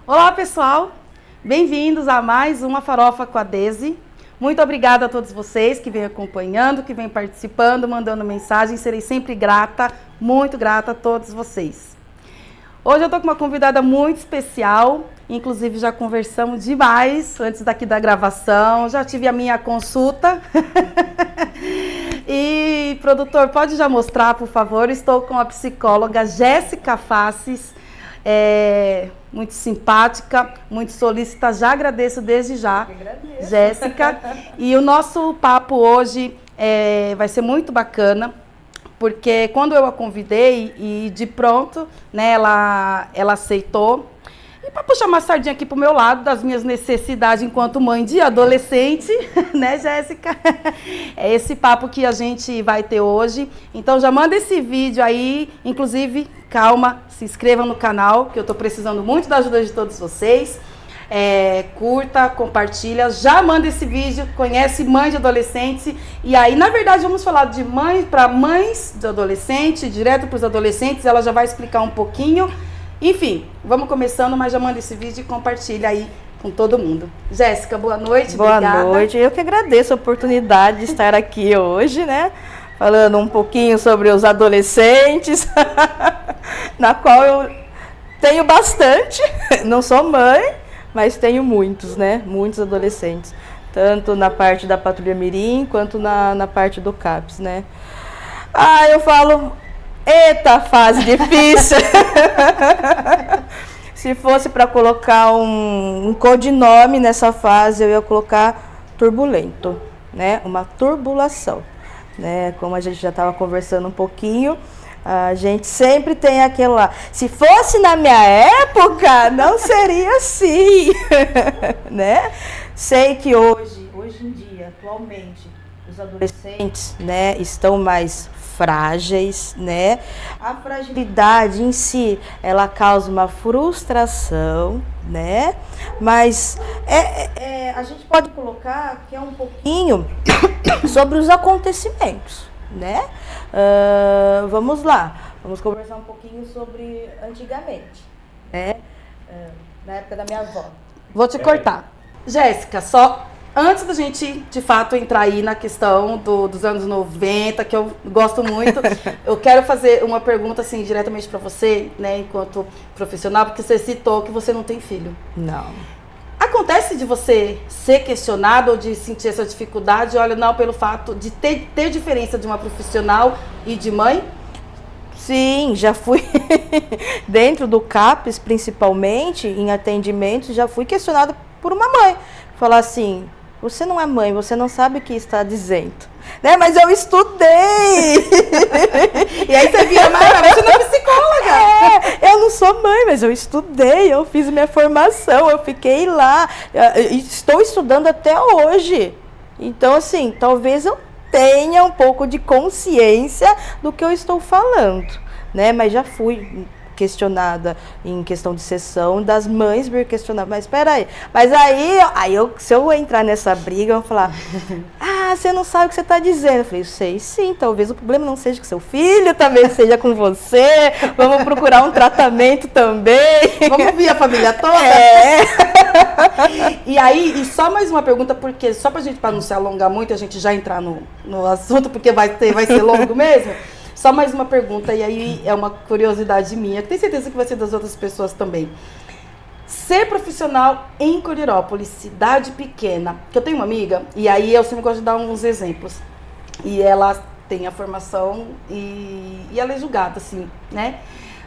Olá, pessoal! Bem-vindos a mais uma Farofa com a Desi. Muito obrigada a todos vocês que vêm acompanhando, que vêm participando, mandando mensagem. Serei sempre grata, muito grata a todos vocês. Hoje eu estou com uma convidada muito especial, inclusive já conversamos demais antes daqui da gravação, já tive a minha consulta. E, produtor, pode já mostrar, por favor? Estou com a psicóloga Jéssica Faces, muito simpática, muito solícita. Já agradeço desde já, Jéssica. E o nosso papo hoje vai ser muito bacana, porque quando eu a convidei e de pronto, né, ela aceitou. E para puxar uma sardinha aqui para o meu lado, das minhas necessidades enquanto mãe de adolescente, né, Jéssica? É esse papo que a gente vai ter hoje. Então já manda esse vídeo aí, inclusive, calma, se inscreva no canal, que eu estou precisando muito da ajuda de todos vocês. Curta, compartilha, já manda esse vídeo, conhece mãe de adolescente. E aí, na verdade, vamos falar de mãe para mães de adolescente, direto para os adolescentes. Ela já vai explicar um pouquinho. Enfim, vamos começando, mas já manda esse vídeo e compartilha aí com todo mundo. Jéssica, boa noite. Boa obrigada. noite, eu que agradeço a oportunidade de estar aqui hoje, né? Falando um pouquinho sobre os adolescentes, na qual eu tenho bastante, não sou mãe, mas tenho muitos, né? Muitos adolescentes, tanto na parte da Patrulha Mirim, quanto na parte do CAPS, né? Eu falo... Eita, fase difícil! Se fosse para colocar um codinome nessa fase, eu ia colocar turbulento, né? Uma turbulação, né? Como a gente já estava conversando um pouquinho, a gente sempre tem aquele lá. Se fosse na minha época, não seria assim, né? Sei que hoje em dia, atualmente, os adolescentes, né, estão mais frágeis, né? A fragilidade em si, ela causa uma frustração, né? Mas a gente pode colocar que é um pouquinho sobre os acontecimentos, né? Vamos lá, vamos conversar um pouquinho sobre antigamente, né? Na época da minha avó. Vou te cortar. Jéssica, só... Antes da gente, de fato, entrar aí na questão dos anos 90, que eu gosto muito, eu quero fazer uma pergunta, assim, diretamente para você, né, enquanto profissional, porque você citou que você não tem filho. Não. Acontece de você ser questionado ou de sentir essa dificuldade, olha, não, pelo fato de ter diferença de uma profissional e de mãe? Sim, já fui dentro do CAPS, principalmente, em atendimentos, já fui questionada por uma mãe. Falar assim... Você não é mãe, você não sabe o que está dizendo. Né? Mas eu estudei! E aí você vira mais, você não é psicóloga! Eu não sou mãe, mas eu estudei, eu fiz minha formação, eu fiquei lá. Estou estudando até hoje. Então, assim, talvez eu tenha um pouco de consciência do que eu estou falando. Né? Mas já fui questionada em questão de sessão, das mães vir questionar, mas espera aí, mas aí se eu entrar nessa briga, eu vou falar, você não sabe o que você está dizendo. Eu falei, sei sim, talvez o problema não seja com seu filho, talvez seja com você, vamos procurar um tratamento também. Vamos ver a família toda? E aí, e só mais uma pergunta, porque só para não se alongar muito, a gente já entrar no assunto, porque vai ser longo mesmo. Só mais uma pergunta, e aí é uma curiosidade minha, que tenho certeza que vai ser das outras pessoas também. Ser profissional em Corirópolis, cidade pequena, que eu tenho uma amiga, e aí eu sempre gosto de dar uns exemplos, e ela tem a formação e ela é julgada, assim, né?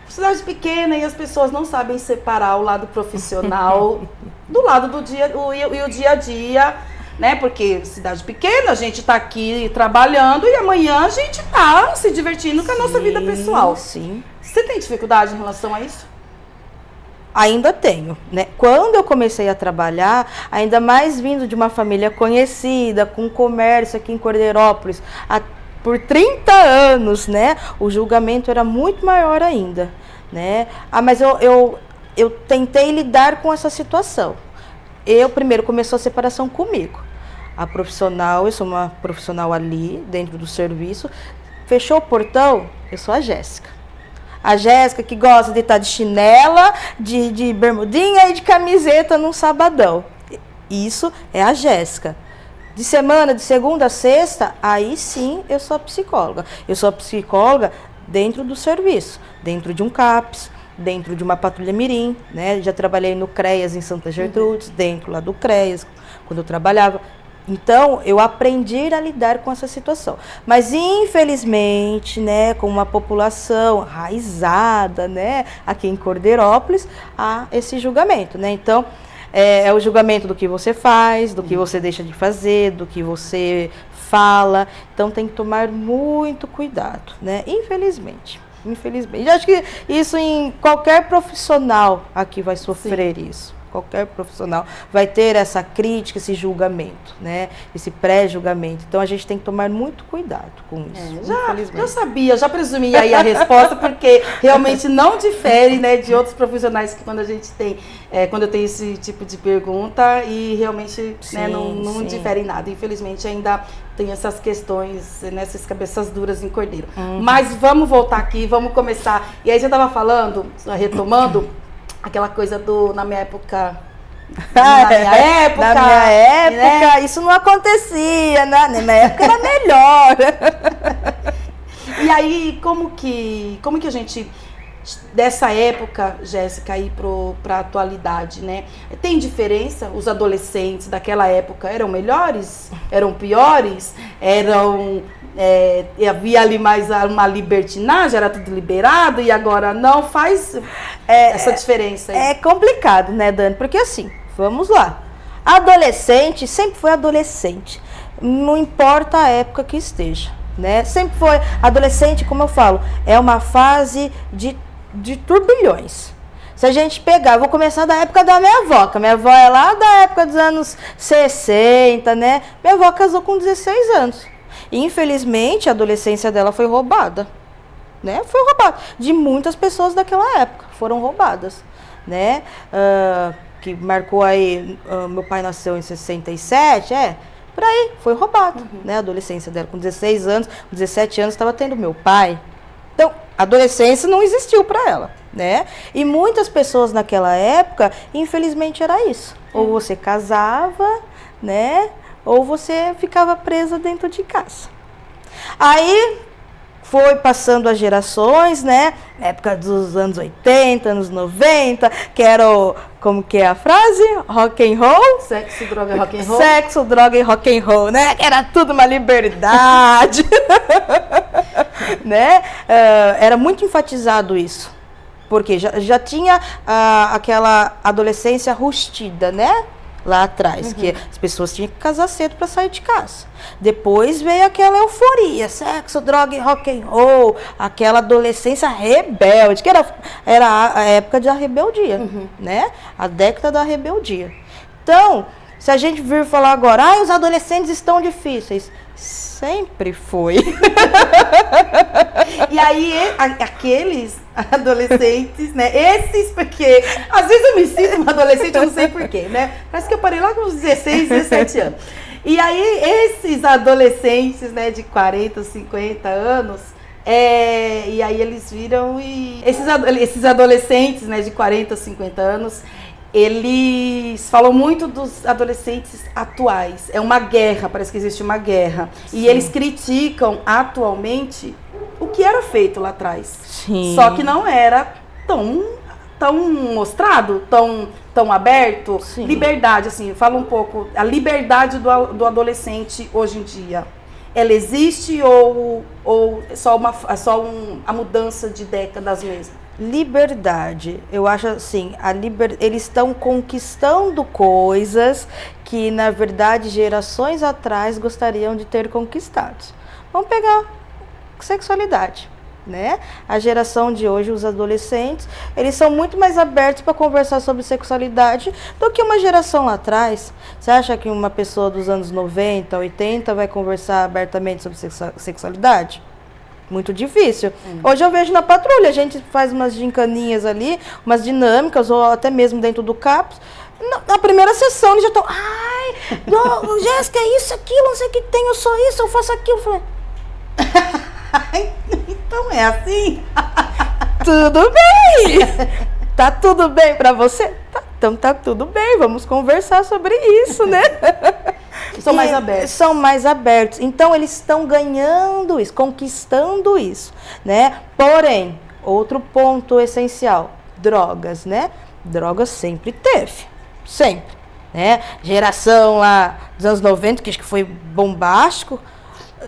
Cidade pequena e as pessoas não sabem separar o lado profissional do lado do dia, e o dia a dia, né? Porque cidade pequena, a gente tá aqui trabalhando e amanhã a gente tá se divertindo com a nossa vida pessoal. Sim. Você tem dificuldade em relação a isso? Ainda tenho, né? Quando eu comecei a trabalhar, ainda mais vindo de uma família conhecida, com comércio aqui em Cordeirópolis, por 30 anos, né? O julgamento era muito maior ainda, né? Mas eu tentei lidar com essa situação. Primeiro começou a separação comigo. A profissional, eu sou uma profissional ali, dentro do serviço. Fechou o portão, eu sou a Jéssica. A Jéssica que gosta de estar de chinela, de bermudinha e de camiseta num sabadão. Isso é a Jéssica. De semana, de segunda a sexta, aí sim eu sou psicóloga. Eu sou psicóloga dentro do serviço, dentro de um CAPS, dentro de uma patrulha mirim, né? Já trabalhei no CREAS em Santa Gertrudes, dentro lá do CREAS, quando eu trabalhava. Então, eu aprendi a lidar com essa situação. Mas, infelizmente, né, com uma população raizada, né, aqui em Cordeirópolis, há esse julgamento, né? Então, é o julgamento do que você faz, do que você deixa de fazer, do que você fala. Então, tem que tomar muito cuidado, né? Infelizmente. Eu acho que isso em qualquer profissional aqui vai sofrer isso. Qualquer profissional vai ter essa crítica, esse julgamento, né? Esse pré-julgamento. Então, a gente tem que tomar muito cuidado com isso, já sabia, já presumi aí a resposta, porque realmente não difere, né, de outros profissionais que quando a gente tem, quando eu tenho esse tipo de pergunta e realmente, né, não difere em nada. Infelizmente, ainda tem essas questões, né, essas cabeças duras em Cordeiro. Mas vamos voltar aqui, vamos começar. E aí, você estava falando, retomando, aquela coisa na minha época. Na minha época, né? Isso não acontecia, né? Na minha época era melhor. E aí, como que a gente, dessa época, Jéssica, aí para a atualidade, né? Tem diferença? Os adolescentes daquela época eram melhores? Eram piores? Havia ali mais uma libertinagem, era tudo liberado e agora não faz essa diferença aí. É complicado, né, Dani? Porque assim, vamos lá. Adolescente sempre foi adolescente. Não importa a época que esteja, né? Sempre foi adolescente, como eu falo, é uma fase de turbilhões. Se a gente pegar, vou começar da época da minha avó, que a minha avó é lá da época dos anos 60, né? Minha avó casou com 16 anos. Infelizmente, a adolescência dela foi roubada, né? Foi roubada. De muitas pessoas daquela época, foram roubadas, né? Que marcou aí, meu pai nasceu em 67, por aí, foi roubado, né? A adolescência dela, com 16 anos, com 17 anos, estava tendo meu pai. Então, a adolescência não existiu para ela, né? E muitas pessoas naquela época, infelizmente, era isso. Ou você casava, né? Ou você ficava presa dentro de casa. Aí foi passando as gerações, né? Na época dos anos 80, anos 90, que era como que é a frase? Rock and roll? Sexo, droga e rock and roll. Sexo, droga e rock and roll, né? Era tudo uma liberdade. Né? Era muito enfatizado isso. Porque já tinha aquela adolescência rustida, né? Lá atrás, que as pessoas tinham que casar cedo para sair de casa. Depois veio aquela euforia, sexo, droga e rock and roll, aquela adolescência rebelde, que era a época da rebeldia, né? A década da rebeldia. Então, se a gente vir falar agora, os adolescentes estão difíceis, sempre foi. E aí, aqueles adolescentes, né? Esses, porque às vezes eu me sinto uma adolescente, eu não sei porquê, né? Parece que eu parei lá com uns 16, 17 anos. E aí, esses adolescentes, né, de 40, 50 anos, e aí eles viram e... Esses adolescentes, né, de 40, 50 anos, eles falam muito dos adolescentes atuais. É uma guerra, parece que existe uma guerra. Sim. E eles criticam atualmente o que era feito lá atrás. Sim. Só que não era tão mostrado, tão aberto. Sim. Liberdade, assim, fala um pouco. A liberdade do adolescente hoje em dia. Ela existe ou é só a mudança de décadas mesmo? Liberdade, eu acho assim, eles estão conquistando coisas que, na verdade, gerações atrás gostariam de ter conquistado. Vamos pegar sexualidade, né? A geração de hoje, os adolescentes, eles são muito mais abertos para conversar sobre sexualidade do que uma geração lá atrás. Você acha que uma pessoa dos anos 90, 80 vai conversar abertamente sobre sexualidade? Muito difícil. Hoje eu vejo na patrulha, a gente faz umas gincaninhas ali, umas dinâmicas, ou até mesmo dentro do CAPS. Na primeira sessão eles já estão, Jéssica, é isso, aquilo, não sei o que tem, eu sou isso, eu faço aquilo. Eu falei, então é assim? tudo bem. Tá tudo bem pra você? Tá, então tá tudo bem, vamos conversar sobre isso, né? São mais abertos. São mais abertos. Então, eles estão ganhando isso, conquistando isso, né? Porém, outro ponto essencial, drogas, né? Drogas sempre teve, sempre, né? Geração lá dos anos 90, que acho que foi bombástico,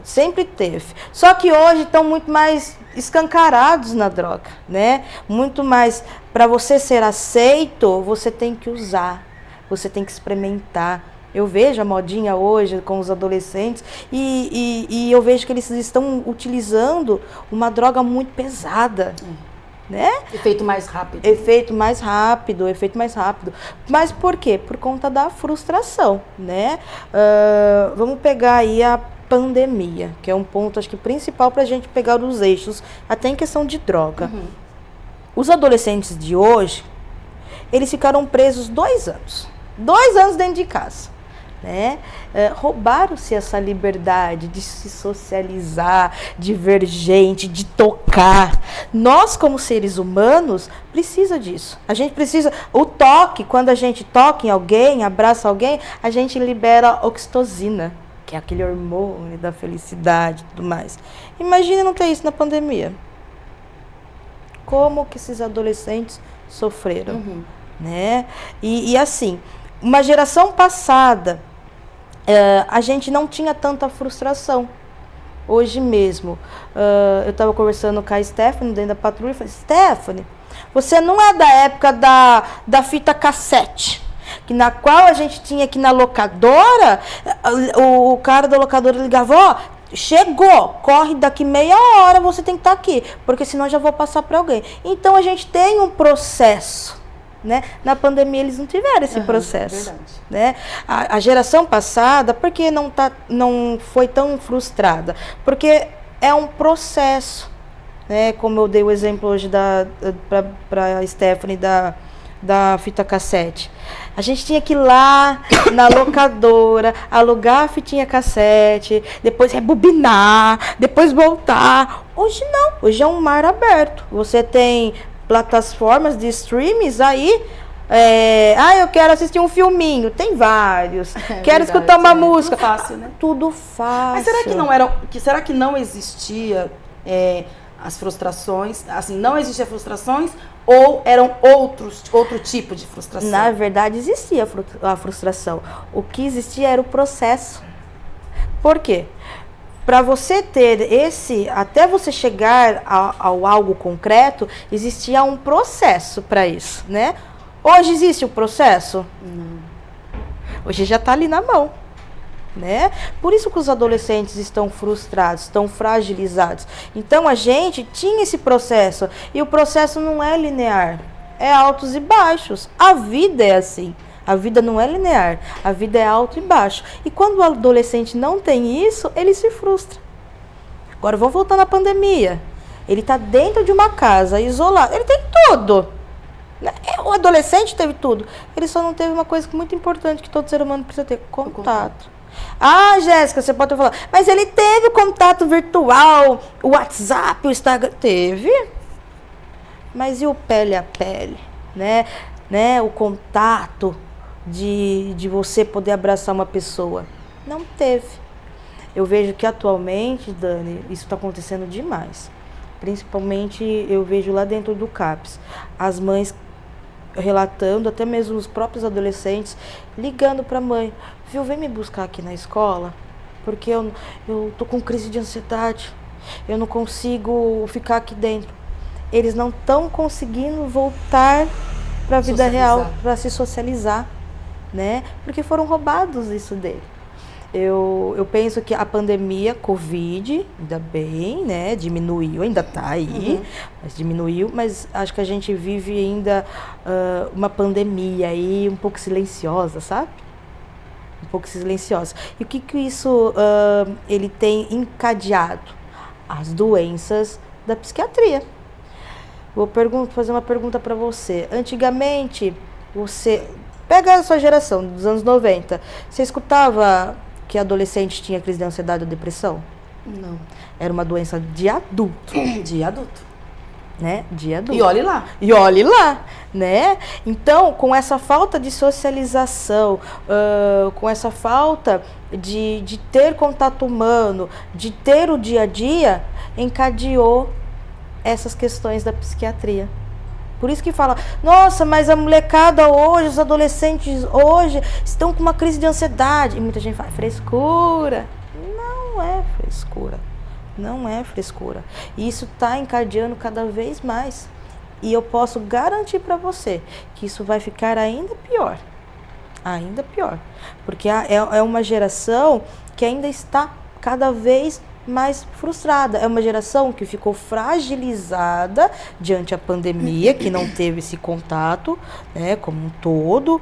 sempre teve. Só que hoje estão muito mais escancarados na droga, né? Muito mais, para você ser aceito, você tem que usar, você tem que experimentar. Eu vejo a modinha hoje com os adolescentes e eu vejo que eles estão utilizando uma droga muito pesada, né? Efeito mais rápido. Efeito mais rápido. Mas por quê? Por conta da frustração, né? Vamos pegar aí a pandemia, que é um ponto, acho que principal para a gente pegar os eixos, até em questão de droga. Os adolescentes de hoje, eles ficaram presos 2 anos. 2 anos dentro de casa. Né? Roubaram-se essa liberdade de se socializar, de ver gente, de tocar. Nós, como seres humanos, precisa disso. A gente precisa, o toque, quando a gente toca em alguém, abraça alguém, a gente libera oxitocina, que é aquele hormônio da felicidade e tudo mais. Imagina não ter isso na pandemia. Como que esses adolescentes sofreram, né? E assim, uma geração passada, a gente não tinha tanta frustração. Hoje mesmo, eu estava conversando com a Stephanie dentro da patrulha e falei, Stephanie, você não é da época da fita cassete, que na qual a gente tinha aqui na locadora, o cara da locadora ligava, ó, chegou, corre daqui meia hora, você tem que estar aqui, porque senão eu já vou passar para alguém. Então a gente tem um processo. Né? Na pandemia eles não tiveram esse processo, né? A geração passada, por que não foi tão frustrada? Porque é um processo, né? Como eu dei o exemplo hoje para a Stephanie da fita cassete. A gente tinha que ir lá na locadora, alugar a fitinha cassete, depois rebobinar, depois voltar. Hoje não, hoje é um mar aberto. Você tem plataformas de streams aí, eu quero assistir um filminho, tem vários, quero escutar uma música. Tudo fácil, né? Tudo fácil. Mas será que não existia as frustrações, assim, não existia frustrações ou eram outro tipo de frustração? Na verdade existia a frustração, o que existia era o processo. Por quê? Para você ter até você chegar ao algo concreto, existia um processo para isso, né? Hoje existe o processo? Hoje já está ali na mão, né? Por isso que os adolescentes estão frustrados, estão fragilizados. Então a gente tinha esse processo, e o processo não é linear, é altos e baixos. A vida é assim. A vida não é linear, a vida é alto e baixo. E quando o adolescente não tem isso, ele se frustra. Agora vamos voltar na pandemia. Ele está dentro de uma casa, isolado. Ele tem tudo. O adolescente teve tudo. Ele só não teve uma coisa muito importante que todo ser humano precisa ter: contato. Ah, Jéssica, você pode falar, mas ele teve o contato virtual, o WhatsApp, o Instagram. Teve. Mas e o pele a pele, né? O contato de você poder abraçar uma pessoa. Não teve. Eu vejo que atualmente, Dani, isso está acontecendo demais. Principalmente eu vejo lá dentro do CAPS. As mães relatando, até mesmo os próprios adolescentes, ligando para a mãe. Viu, vem me buscar aqui na escola, porque eu tô com crise de ansiedade. Eu não consigo ficar aqui dentro. Eles não estão conseguindo voltar para a vida real, para se socializar, né? Porque foram roubados isso dele. Eu penso que a pandemia, Covid, ainda bem, né? Diminuiu, ainda está aí, mas diminuiu. Mas acho que a gente vive ainda uma pandemia aí um pouco silenciosa, sabe? Um pouco silenciosa. E o que isso ele tem encadeado? As doenças da psiquiatria. Vou fazer uma pergunta para você. Antigamente, você... Pega a sua geração, dos anos 90. Você escutava que adolescente tinha crise de ansiedade ou depressão? Não. Era uma doença de adulto. De adulto. né, de adulto. E olhe lá. Né? Então, com essa falta de socialização, com essa falta de ter contato humano, de ter o dia a dia, encadeou essas questões da psiquiatria. Por isso que fala, nossa, mas a molecada hoje, os adolescentes hoje estão com uma crise de ansiedade. E muita gente fala, frescura. Não é frescura. Não é frescura. E isso está encadeando cada vez mais. E eu posso garantir para você que isso vai ficar ainda pior. Ainda pior. Porque é uma geração que ainda está cada vez mais frustrada. É uma geração que ficou fragilizada diante a pandemia, que não teve esse contato, né, como um todo,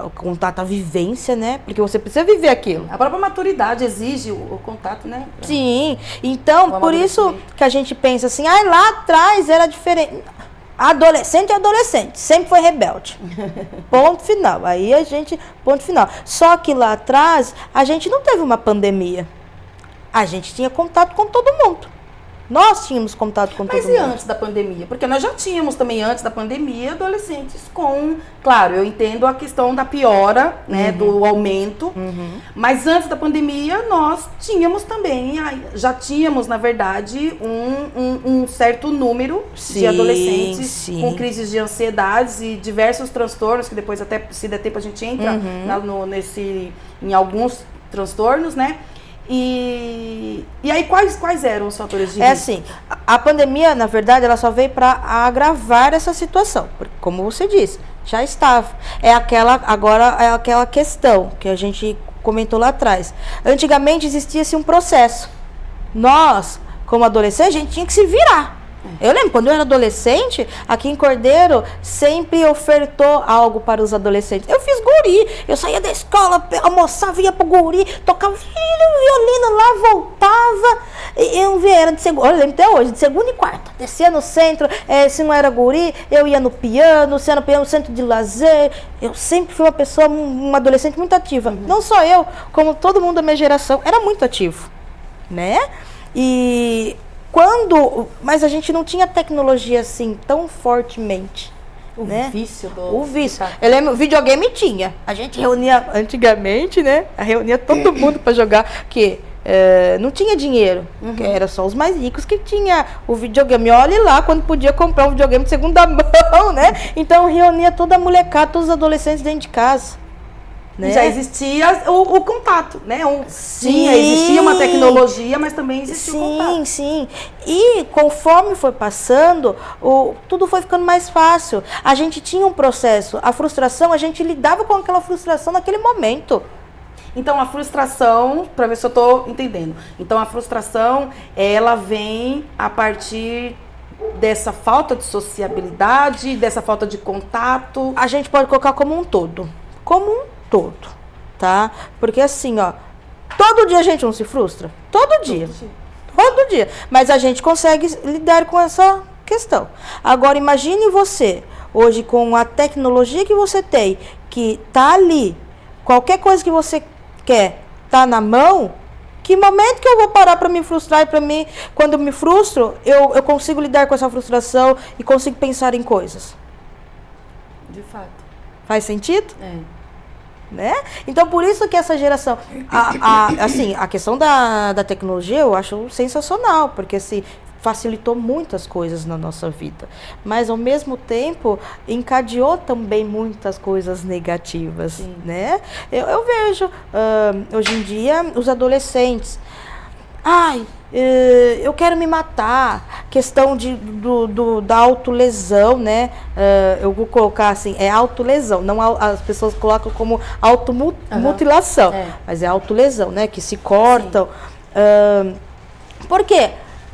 o contato, a vivência, né, porque você precisa viver aquilo. A própria maturidade exige o contato, né? Sim, então por isso que a gente pensa assim, lá atrás era diferente. Adolescente é adolescente, sempre foi rebelde. Ponto final. Aí a gente, ponto final. Só que lá atrás a gente não teve uma pandemia. A gente tinha contato com todo mundo. Nós tínhamos contato com todo mundo. Mas e antes da pandemia? Porque nós já tínhamos também, antes da pandemia, adolescentes com... Claro, eu entendo a questão da piora, né, do aumento. Mas antes da pandemia, nós tínhamos também... Já tínhamos, na verdade, um certo número de adolescentes com crises de ansiedades e diversos transtornos, que depois até, se der tempo, a gente entra em alguns transtornos, né? E aí, quais eram os fatores de risco? É assim, a pandemia, na verdade, ela só veio para agravar essa situação, porque, como você disse, já estava. Agora é aquela questão que a gente comentou lá atrás. Antigamente existia-se um processo. Nós, como adolescentes, a gente tinha que se virar. Eu lembro, quando eu era adolescente, aqui em Cordeiro, sempre ofertou algo para os adolescentes. Eu fiz guri, eu saía da escola, almoçava, ia pro guri, tocava violino lá, voltava, e eu era de segunda, eu lembro até hoje, de segunda e quarta, descia no centro, se não era guri, eu ia no piano, se era no piano, no centro de lazer. Eu sempre fui uma pessoa, uma adolescente muito ativa. Não só eu, como todo mundo da minha geração, era muito ativo, né? Mas a gente não tinha tecnologia assim tão fortemente. O vício O vício. Eu lembro, videogame tinha. A gente reunia antigamente, né? Reunia todo mundo para jogar, porque não tinha dinheiro. Era só os mais ricos que tinha o videogame. Olhe lá quando podia comprar um videogame de segunda mão, né? Então reunia toda a molecada, todos os adolescentes dentro de casa. Né? Já existia o contato, né? Existia uma tecnologia, mas também existia o contato. Sim. E conforme foi passando, tudo foi ficando mais fácil. A gente tinha um processo. A frustração, a gente lidava com aquela frustração naquele momento. Então, a frustração, para ver se eu estou entendendo. Então, a frustração, ela vem a partir dessa falta de sociabilidade, dessa falta de contato. A gente pode colocar como um todo. Todo, tá? Porque assim, todo dia a gente não se frustra? Todo dia. Mas a gente consegue lidar com essa questão. Agora, imagine você, hoje com a tecnologia que você tem, que tá ali, qualquer coisa que você quer, tá na mão, que momento que eu vou parar para me frustrar? E para mim, quando eu me frustro, eu consigo lidar com essa frustração e consigo pensar em coisas. De fato. Faz sentido? Né? Então, por isso que essa geração... a questão da tecnologia eu acho sensacional, porque assim, facilitou muitas coisas na nossa vida. Mas, ao mesmo tempo, encadeou também muitas coisas negativas. Né? Eu vejo, hoje em dia, os adolescentes... eu quero me matar, questão da autolesão, né? Eu vou colocar assim, é autolesão, não as pessoas colocam como automutilação, mas é autolesão, né? Que se cortam. Por quê?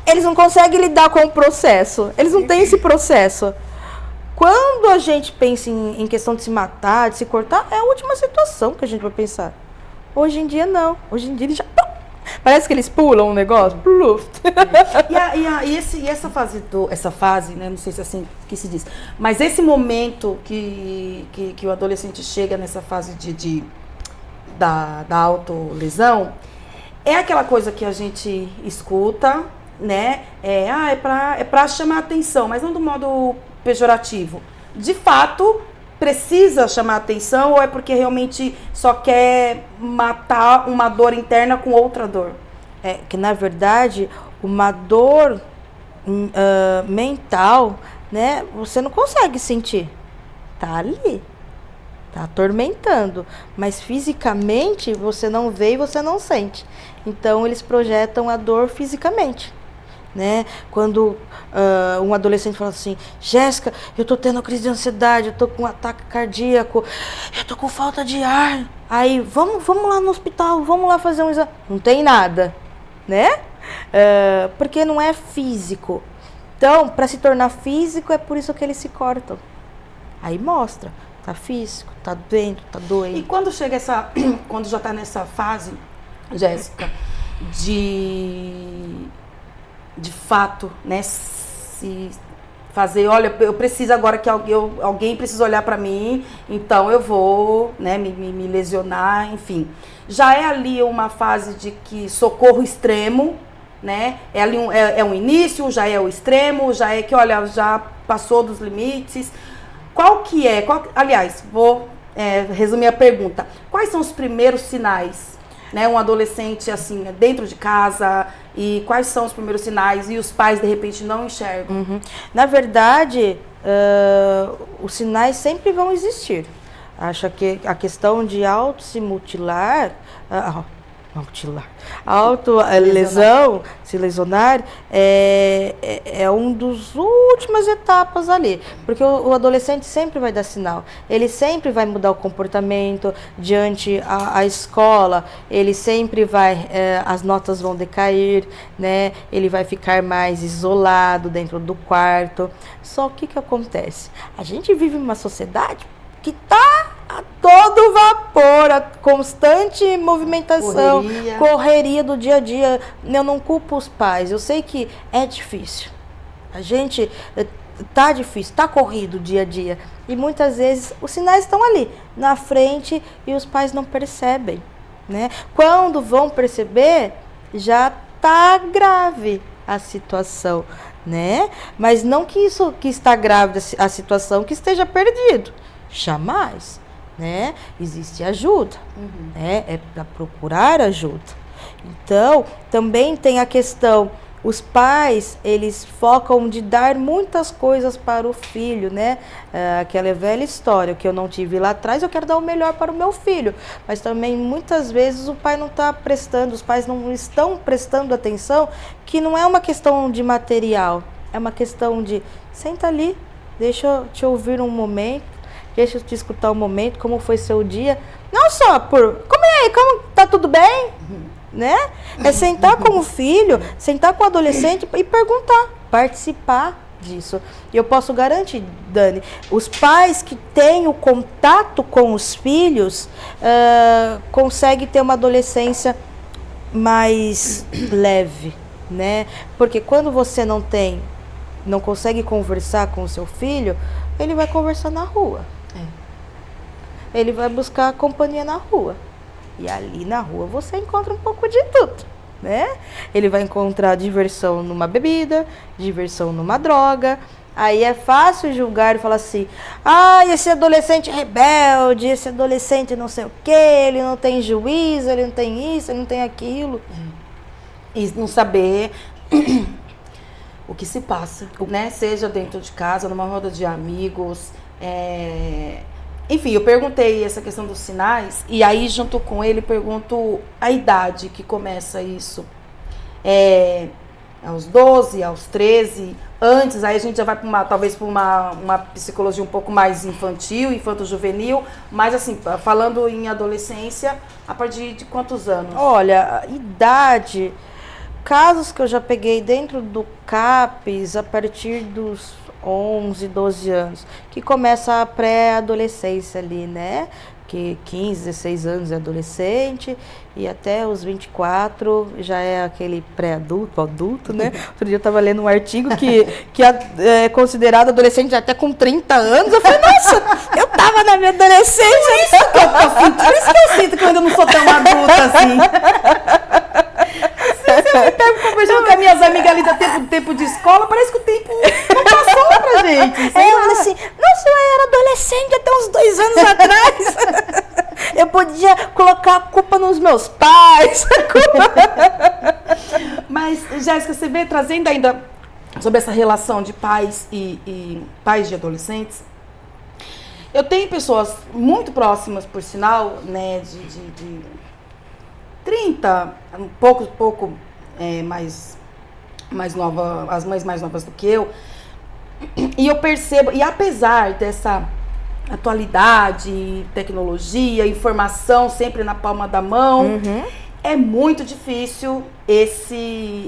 Eles não conseguem lidar com o processo, eles não têm esse processo. Quando a gente pensa em questão de se matar, de se cortar, é a última situação que a gente vai pensar. Hoje em dia não, hoje em dia eles já... Parece que eles pulam um negócio. E essa fase, né? Não sei se é assim que se diz. Mas esse momento que o adolescente chega nessa fase da autolesão, é aquela coisa que a gente escuta, né? É para chamar atenção, mas não do modo pejorativo. De fato, precisa chamar atenção ou é porque realmente só quer matar uma dor interna com outra dor? É que, na verdade, uma dor mental, né, você não consegue sentir. Tá ali. Tá atormentando. Mas fisicamente, você não vê e você não sente. Então, eles projetam a dor fisicamente. Né? Quando um adolescente fala assim, Jéssica, eu tô tendo crise de ansiedade, eu tô com um ataque cardíaco, eu tô com falta de ar. Aí, vamos lá no hospital, vamos lá fazer um exame. Não tem nada, né? Porque não é físico. Então, para se tornar físico, é por isso que eles se cortam. Aí mostra, tá físico, tá doendo, tá doendo. E quando chega quando já tá nessa fase, Jéssica, de fato, né, se fazer, olha, eu preciso agora que alguém precisa olhar para mim, então eu vou, né, me lesionar, enfim. Já é ali uma fase de que socorro extremo, né? É ali um início, já é o extremo, já é que, olha, já passou dos limites. Qual que é? Aliás, vou resumir a pergunta. Quais são os primeiros sinais, né? Um adolescente, assim, dentro de casa, e quais são os primeiros sinais e os pais, de repente, não enxergam? Uhum. Na verdade, os sinais sempre vão existir. Acho que a questão de se lesionar, é um dos últimas etapas ali, porque o adolescente sempre vai dar sinal, ele sempre vai mudar o comportamento diante a escola, ele sempre vai, as notas vão decair, né? Ele vai ficar mais isolado dentro do quarto. Só que acontece? A gente vive numa sociedade que está a todo vapor, a constante movimentação, correria do dia a dia. Eu não culpo os pais, eu sei que é difícil. A gente tá difícil, tá corrido o dia a dia. E muitas vezes os sinais estão ali, na frente, e os pais não percebem, né? Quando vão perceber, já tá grave a situação, né? Mas não que isso que está grávida a situação que esteja perdido. Jamais, né? Existe ajuda, né? É para procurar ajuda. Então, também tem a questão, os pais, eles focam de dar muitas coisas para o filho, né? Aquela velha história, o que eu não tive lá atrás, eu quero dar o melhor para o meu filho. Mas também, muitas vezes, o pai não está prestando, os pais não estão prestando atenção, que não é uma questão de material, é uma questão de, senta ali, deixa eu te ouvir um momento, deixa eu te escutar um momento, como foi seu dia. Não só como é aí, como tá tudo bem? Né? É sentar com o filho, sentar com o adolescente e perguntar, participar disso. E eu posso garantir, Dani, os pais que têm o contato com os filhos conseguem ter uma adolescência mais leve, né? Porque quando você não consegue conversar com o seu filho, ele vai conversar na rua. Ele vai buscar companhia na rua. E ali na rua você encontra um pouco de tudo, né? Ele vai encontrar diversão numa bebida, diversão numa droga. Aí é fácil julgar e falar assim, esse adolescente rebelde, esse adolescente não sei o quê, ele não tem juízo, ele não tem isso, ele não tem aquilo. E não saber o que se passa, né? Seja dentro de casa, numa roda de amigos, Enfim, eu perguntei essa questão dos sinais, e aí junto com ele pergunto a idade que começa isso. Aos 12, aos 13, antes, aí a gente já vai talvez para uma psicologia um pouco mais infantil, infanto-juvenil, mas assim, falando em adolescência, a partir de quantos anos? Olha, idade, casos que eu já peguei dentro do CAPES a partir dos 11, 12 anos, que começa a pré-adolescência ali, né? Que 15, 16 anos é adolescente e até os 24 já é aquele pré-adulto, adulto, né? Outro dia eu estava lendo um artigo que é considerado adolescente até com 30 anos. Eu falei, nossa, eu tava na minha adolescência. Por isso que eu sinto que eu ainda não sou tão adulta assim. Até conversando com as minhas amigas ali do tempo de escola, parece que o tempo não passou pra gente. Eu falei assim, nossa, eu era adolescente até uns 2 anos atrás. Eu podia colocar a culpa nos meus pais. Mas, Jéssica, você vê trazendo ainda sobre essa relação de pais e pais de adolescentes. Eu tenho pessoas muito próximas, por sinal, né, de 30, um pouco mais nova, as mães mais novas do que eu. E eu percebo, e apesar dessa atualidade, tecnologia, informação sempre na palma da mão, é muito difícil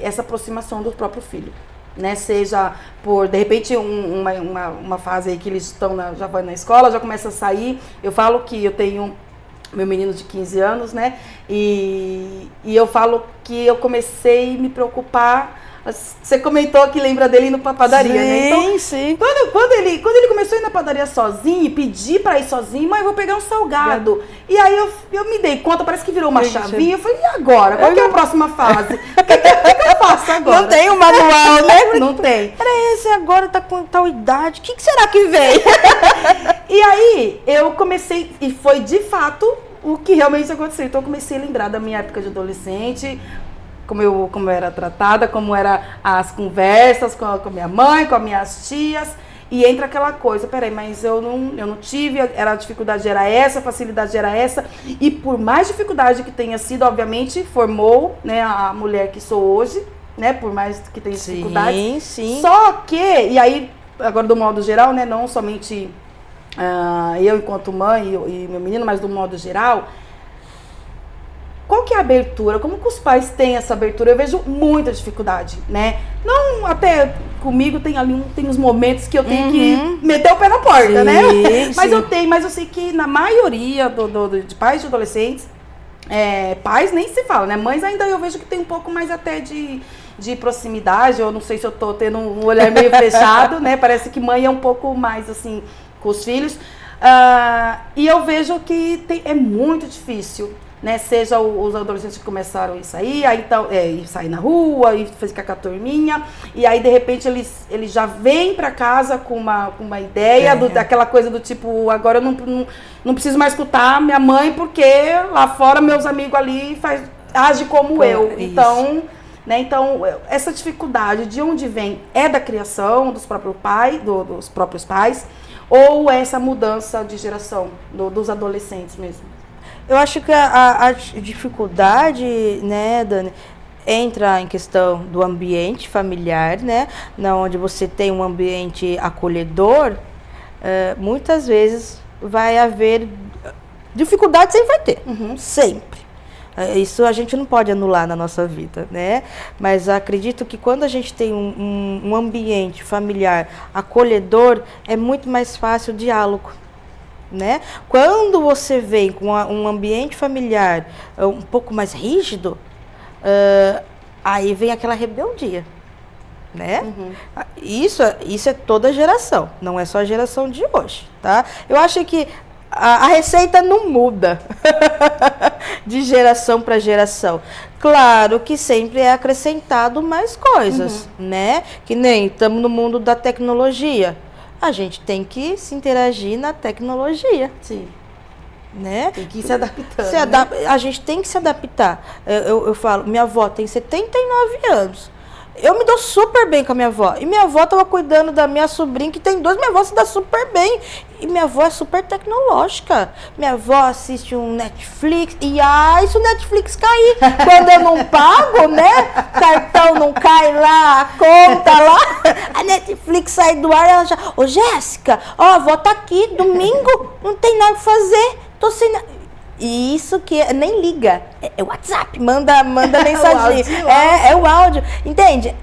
essa aproximação do próprio filho. Né, seja por, de repente, uma fase aí que eles estão já vai na escola, já começa a sair. Eu falo que eu tenho meu menino de 15 anos, né, e eu falo que eu comecei a me preocupar. Você comentou que lembra dele indo pra padaria, né? Então, sim. Quando ele começou a ir na padaria sozinho e pedir pra ir sozinho, mãe, eu vou pegar um salgado. E aí eu me dei conta, parece que virou uma chavinha. Eu falei, e agora? Qual que é a próxima fase? O que eu faço agora? Não tem um manual, né? Não tem. Peraí, esse agora tá com tal idade, o que será que vem? E aí eu comecei, e foi de fato o que realmente aconteceu. Então eu comecei a lembrar da minha época de adolescente, como eu era tratada, como eram as conversas com a minha mãe, com as minhas tias, e entra aquela coisa, peraí, mas eu não tive, a dificuldade era essa, a facilidade era essa, e por mais dificuldade que tenha sido, obviamente, formou, né, a mulher que sou hoje, né, por mais que tenha dificuldade. Sim. Só que, e aí, agora do modo geral, né, não somente eu enquanto mãe e meu menino, mas do modo geral, qual que é a abertura? Como que os pais têm essa abertura? Eu vejo muita dificuldade, né? Não, até comigo tem uns momentos que eu tenho que meter o pé na porta, né? Mas eu sei que na maioria de pais de adolescentes, pais nem se fala, né? Mães ainda eu vejo que tem um pouco mais até de proximidade. Eu não sei se eu tô tendo um olhar meio fechado, né? Parece que mãe é um pouco mais assim com os filhos. E eu vejo que é muito difícil, né, seja os adolescentes que começaram a sair, aí então, sair na rua, e ficar com a turminha, e aí de repente eles já vêm para casa com uma ideia daquela coisa do tipo, agora eu não preciso mais escutar minha mãe, porque lá fora meus amigos ali agem como eu. Isso. Então, né, então, essa dificuldade, de onde vem? É da criação dos próprios pais, ou essa mudança de geração dos adolescentes mesmo? Eu acho que a dificuldade, né, Dani, entra em questão do ambiente familiar, né, onde você tem um ambiente acolhedor, muitas vezes vai haver dificuldade, sempre vai ter, sempre. Isso a gente não pode anular na nossa vida, né? Mas acredito que quando a gente tem um ambiente familiar acolhedor, é muito mais fácil o diálogo. Né? Quando você vem com um ambiente familiar um pouco mais rígido, aí vem aquela rebeldia, né? Isso é toda geração, não é só a geração de hoje, tá? Eu acho que a receita não muda de geração para geração. Claro que sempre é acrescentado mais coisas, né? Que nem estamos no mundo da tecnologia. A gente tem que se interagir na tecnologia. Sim. Né? Tem que ir se adaptando. A gente tem que se adaptar. Eu falo, minha avó tem 79 anos. Eu me dou super bem com a minha avó. E minha avó estava cuidando da minha sobrinha, que tem 2. Minha avó se dá super bem. E minha avó é super tecnológica. Minha avó assiste um Netflix. E se o Netflix cair? Quando eu não pago, né? Cartão não cai lá, a conta lá. A Netflix sai do ar, ela já... Ô, Jéssica, a avó tá aqui, domingo, não tem nada pra fazer. Tô sem... E isso que nem liga, é WhatsApp, manda mensagem, é o áudio, entende?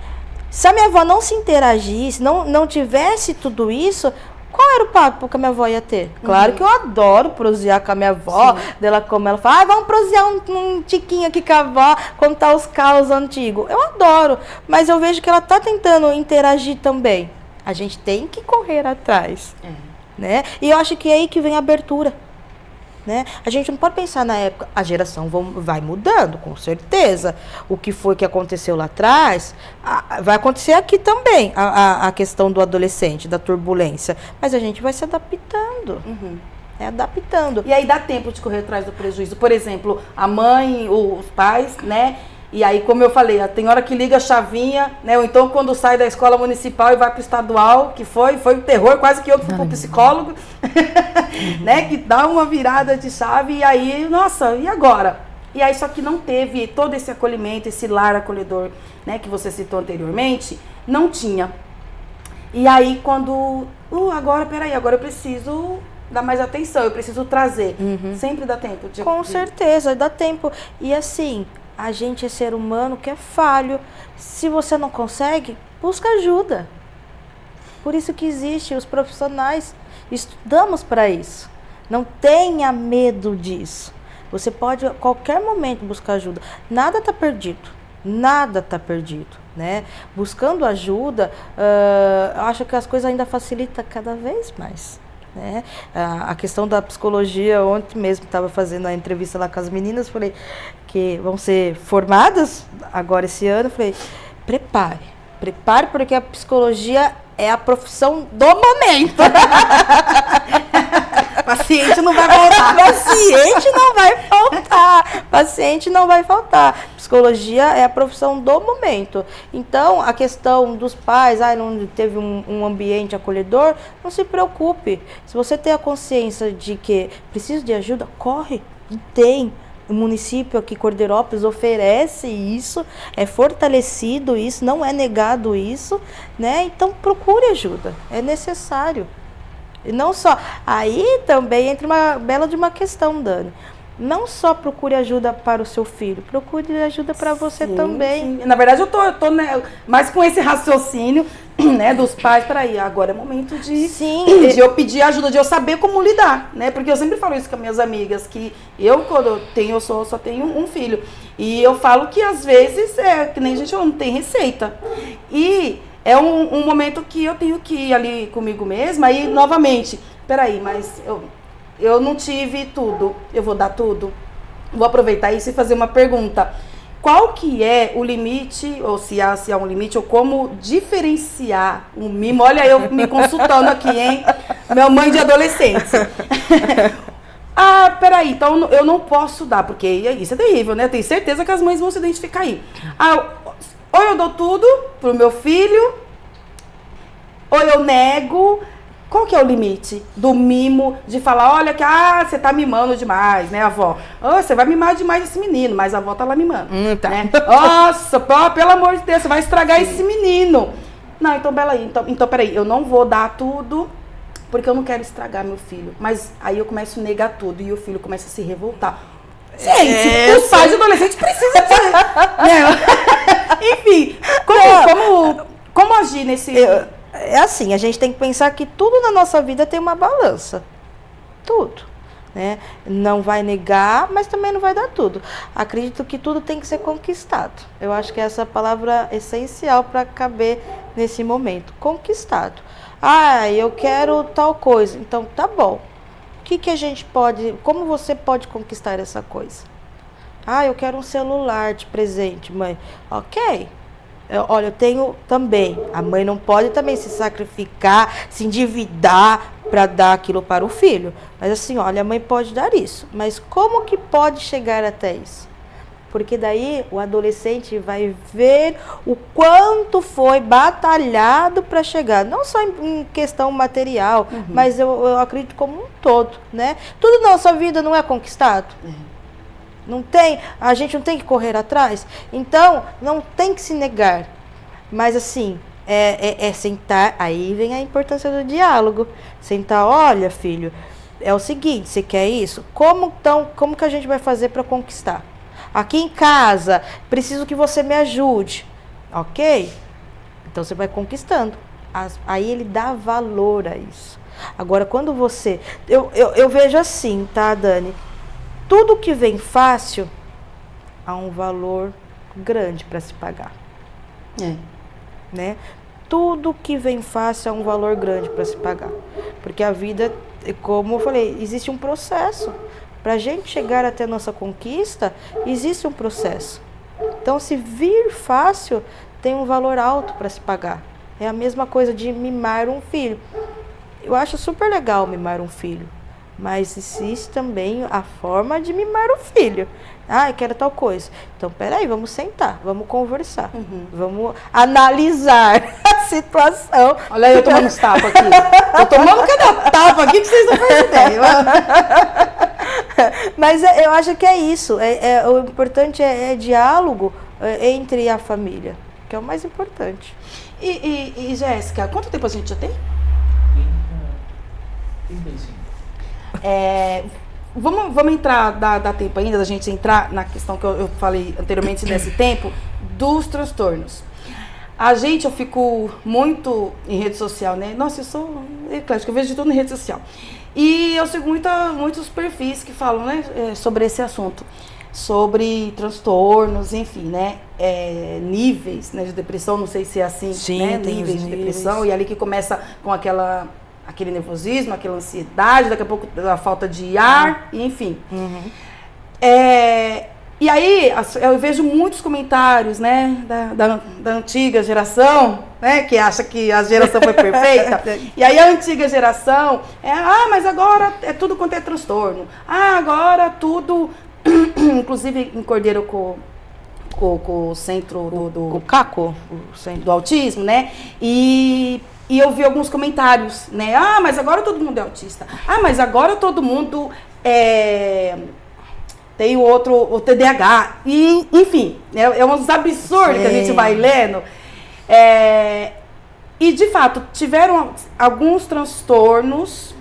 Se a minha avó não se interagisse, não tivesse tudo isso, qual era o papo que a minha avó ia ter? Claro que eu adoro prosear com a minha avó, dela como ela fala, vamos prosear um tiquinho aqui com a avó, contar os caos antigos. Eu adoro, mas eu vejo que ela tá tentando interagir também. A gente tem que correr atrás, né? E eu acho que é aí que vem a abertura. né? A gente não pode pensar na época, a geração vai mudando, com certeza. O que foi que aconteceu lá atrás, vai acontecer aqui também, a questão do adolescente, da turbulência. Mas a gente vai se adaptando. Adaptando. E aí dá tempo de correr atrás do prejuízo. Por exemplo, a mãe, os pais, né? E aí, como eu falei, tem hora que liga a chavinha, né? Ou então quando sai da escola municipal e vai para o estadual, que foi um terror, quase que eu fui para o psicólogo, né? Que dá uma virada de chave e aí, nossa, e agora? E aí, só que não teve todo esse acolhimento, esse lar acolhedor, né? Que você citou anteriormente, não tinha. E aí, quando, agora eu preciso dar mais atenção, eu preciso trazer. Sempre dá tempo. Com certeza, dá tempo. E assim, a gente é ser humano que é falho. Se você não consegue, busca ajuda. Por isso que existe os profissionais. Estudamos para isso. Não tenha medo disso. Você pode a qualquer momento buscar ajuda. Nada está perdido. Nada está perdido, né? Buscando ajuda, eu acho que as coisas ainda facilitam cada vez mais. Né? A questão da psicologia, ontem mesmo estava fazendo a entrevista lá com as meninas, falei que vão ser formadas agora esse ano, falei, prepare porque a psicologia é a profissão do momento. Paciente não vai faltar. Paciente não vai faltar. Paciente não vai faltar. Psicologia é a profissão do momento. Então, a questão dos pais, não teve um ambiente acolhedor, não se preocupe. Se você tem a consciência de que precisa de ajuda, corre. Tem. O município aqui, Cordeirópolis, oferece isso, é fortalecido isso, não é negado isso, né? Então, procure ajuda. É necessário. E não só. Aí também entra uma bela de uma questão, Dani. Não só procure ajuda para o seu filho, procure ajuda para você também. Sim. Na verdade, eu tô né, mais com esse raciocínio, né, dos pais. Peraí, agora é momento de eu pedir ajuda, de eu saber como lidar, né? Porque eu sempre falo isso com as minhas amigas, que quando eu só tenho um filho. E eu falo que às vezes que nem a gente não tem receita. E é um momento que eu tenho que ir ali comigo mesma e, novamente, peraí, mas eu não tive tudo, eu vou dar tudo? Vou aproveitar isso e fazer uma pergunta. Qual que é o limite, ou se há um limite, ou como diferenciar um mimo? Olha eu me consultando aqui, hein? Minha mãe de adolescente. Peraí, então eu não posso dar, porque isso é terrível, né? Tenho certeza que as mães vão se identificar aí. Ou eu dou tudo pro meu filho, ou eu nego. Qual que é o limite do mimo, de falar, olha que você tá mimando demais, né, avó? Você vai mimar demais esse menino, mas a avó tá lá mimando. Tá. Né? Nossa, pelo amor de Deus, você vai estragar esse menino. Não, então, então, peraí, eu não vou dar tudo, porque eu não quero estragar meu filho. Mas aí eu começo a negar tudo e o filho começa a se revoltar. Gente, os pais adolescentes precisam né? Enfim, como agir nesse... É assim, a gente tem que pensar que tudo na nossa vida tem uma balança. Tudo. Né? Não vai negar, mas também não vai dar tudo. Acredito que tudo tem que ser conquistado. Eu acho que essa palavra é essencial para caber nesse momento. Conquistado. Eu quero tal coisa. Então, tá bom. O que a gente pode... Como você pode conquistar essa coisa? Eu quero um celular de presente, mãe. Ok. Olha, eu tenho também. A mãe não pode também se sacrificar, se endividar para dar aquilo para o filho. Mas assim, olha, a mãe pode dar isso. Mas como que pode chegar até isso? Porque daí o adolescente vai ver o quanto foi batalhado para chegar. Não só em questão material, mas eu acredito como um todo, né? Tudo na nossa vida não é conquistado. Não tem, a gente não tem que correr atrás. Então, não tem que se negar. Mas assim, é sentar, aí vem a importância do diálogo. Sentar, olha, filho, é o seguinte, você quer isso? Como que a gente vai fazer para conquistar? Aqui em casa, preciso que você me ajude. Ok? Então você vai conquistando. Aí ele dá valor a isso. Agora, quando você... Eu vejo assim, tá, Dani? Tudo que vem fácil, há um valor grande para se pagar. Né? Tudo que vem fácil há um valor grande para se pagar. Porque a vida, como eu falei, existe um processo Para a gente chegar até a nossa conquista, existe um processo. Então, se vir fácil, tem um valor alto para se pagar. É a mesma coisa de mimar um filho. Eu acho super legal mimar um filho, mas existe também a forma de mimar o filho. Ah, eu quero tal coisa. Então, peraí, vamos sentar, vamos conversar, vamos analisar a situação. Olha eu tomando os tapas aqui. Tô tomando cada tapa aqui que vocês não fazem ideia. Mas eu acho que é isso. O importante é diálogo entre a família, que é o mais importante. E Jéssica, quanto tempo a gente já tem? 35. Vamos entrar, dá tempo ainda da gente entrar na questão que eu falei anteriormente nesse tempo, dos transtornos. Eu fico muito em rede social, né? Nossa, eu sou eclética, eu vejo de tudo em rede social. E eu sigo muitos perfis que falam, né, sobre esse assunto, sobre transtornos, enfim, né? Níveis, né, de depressão, não sei se é assim, sim, né? Níveis de depressão, e ali que começa com aquele nervosismo, aquela ansiedade, daqui a pouco a falta de ar, enfim. E aí eu vejo muitos comentários, né, da antiga geração, né, que acha que a geração foi perfeita. E aí a antiga geração mas agora é tudo quanto é transtorno. Agora tudo, inclusive em Cordeiro com o centro o CACO, o centro do autismo, né, E eu vi alguns comentários, né? Mas agora todo mundo é autista. Mas agora todo mundo tem o TDAH. E, enfim, é uns absurdos que a gente vai lendo. E, de fato, tiveram alguns transtornos.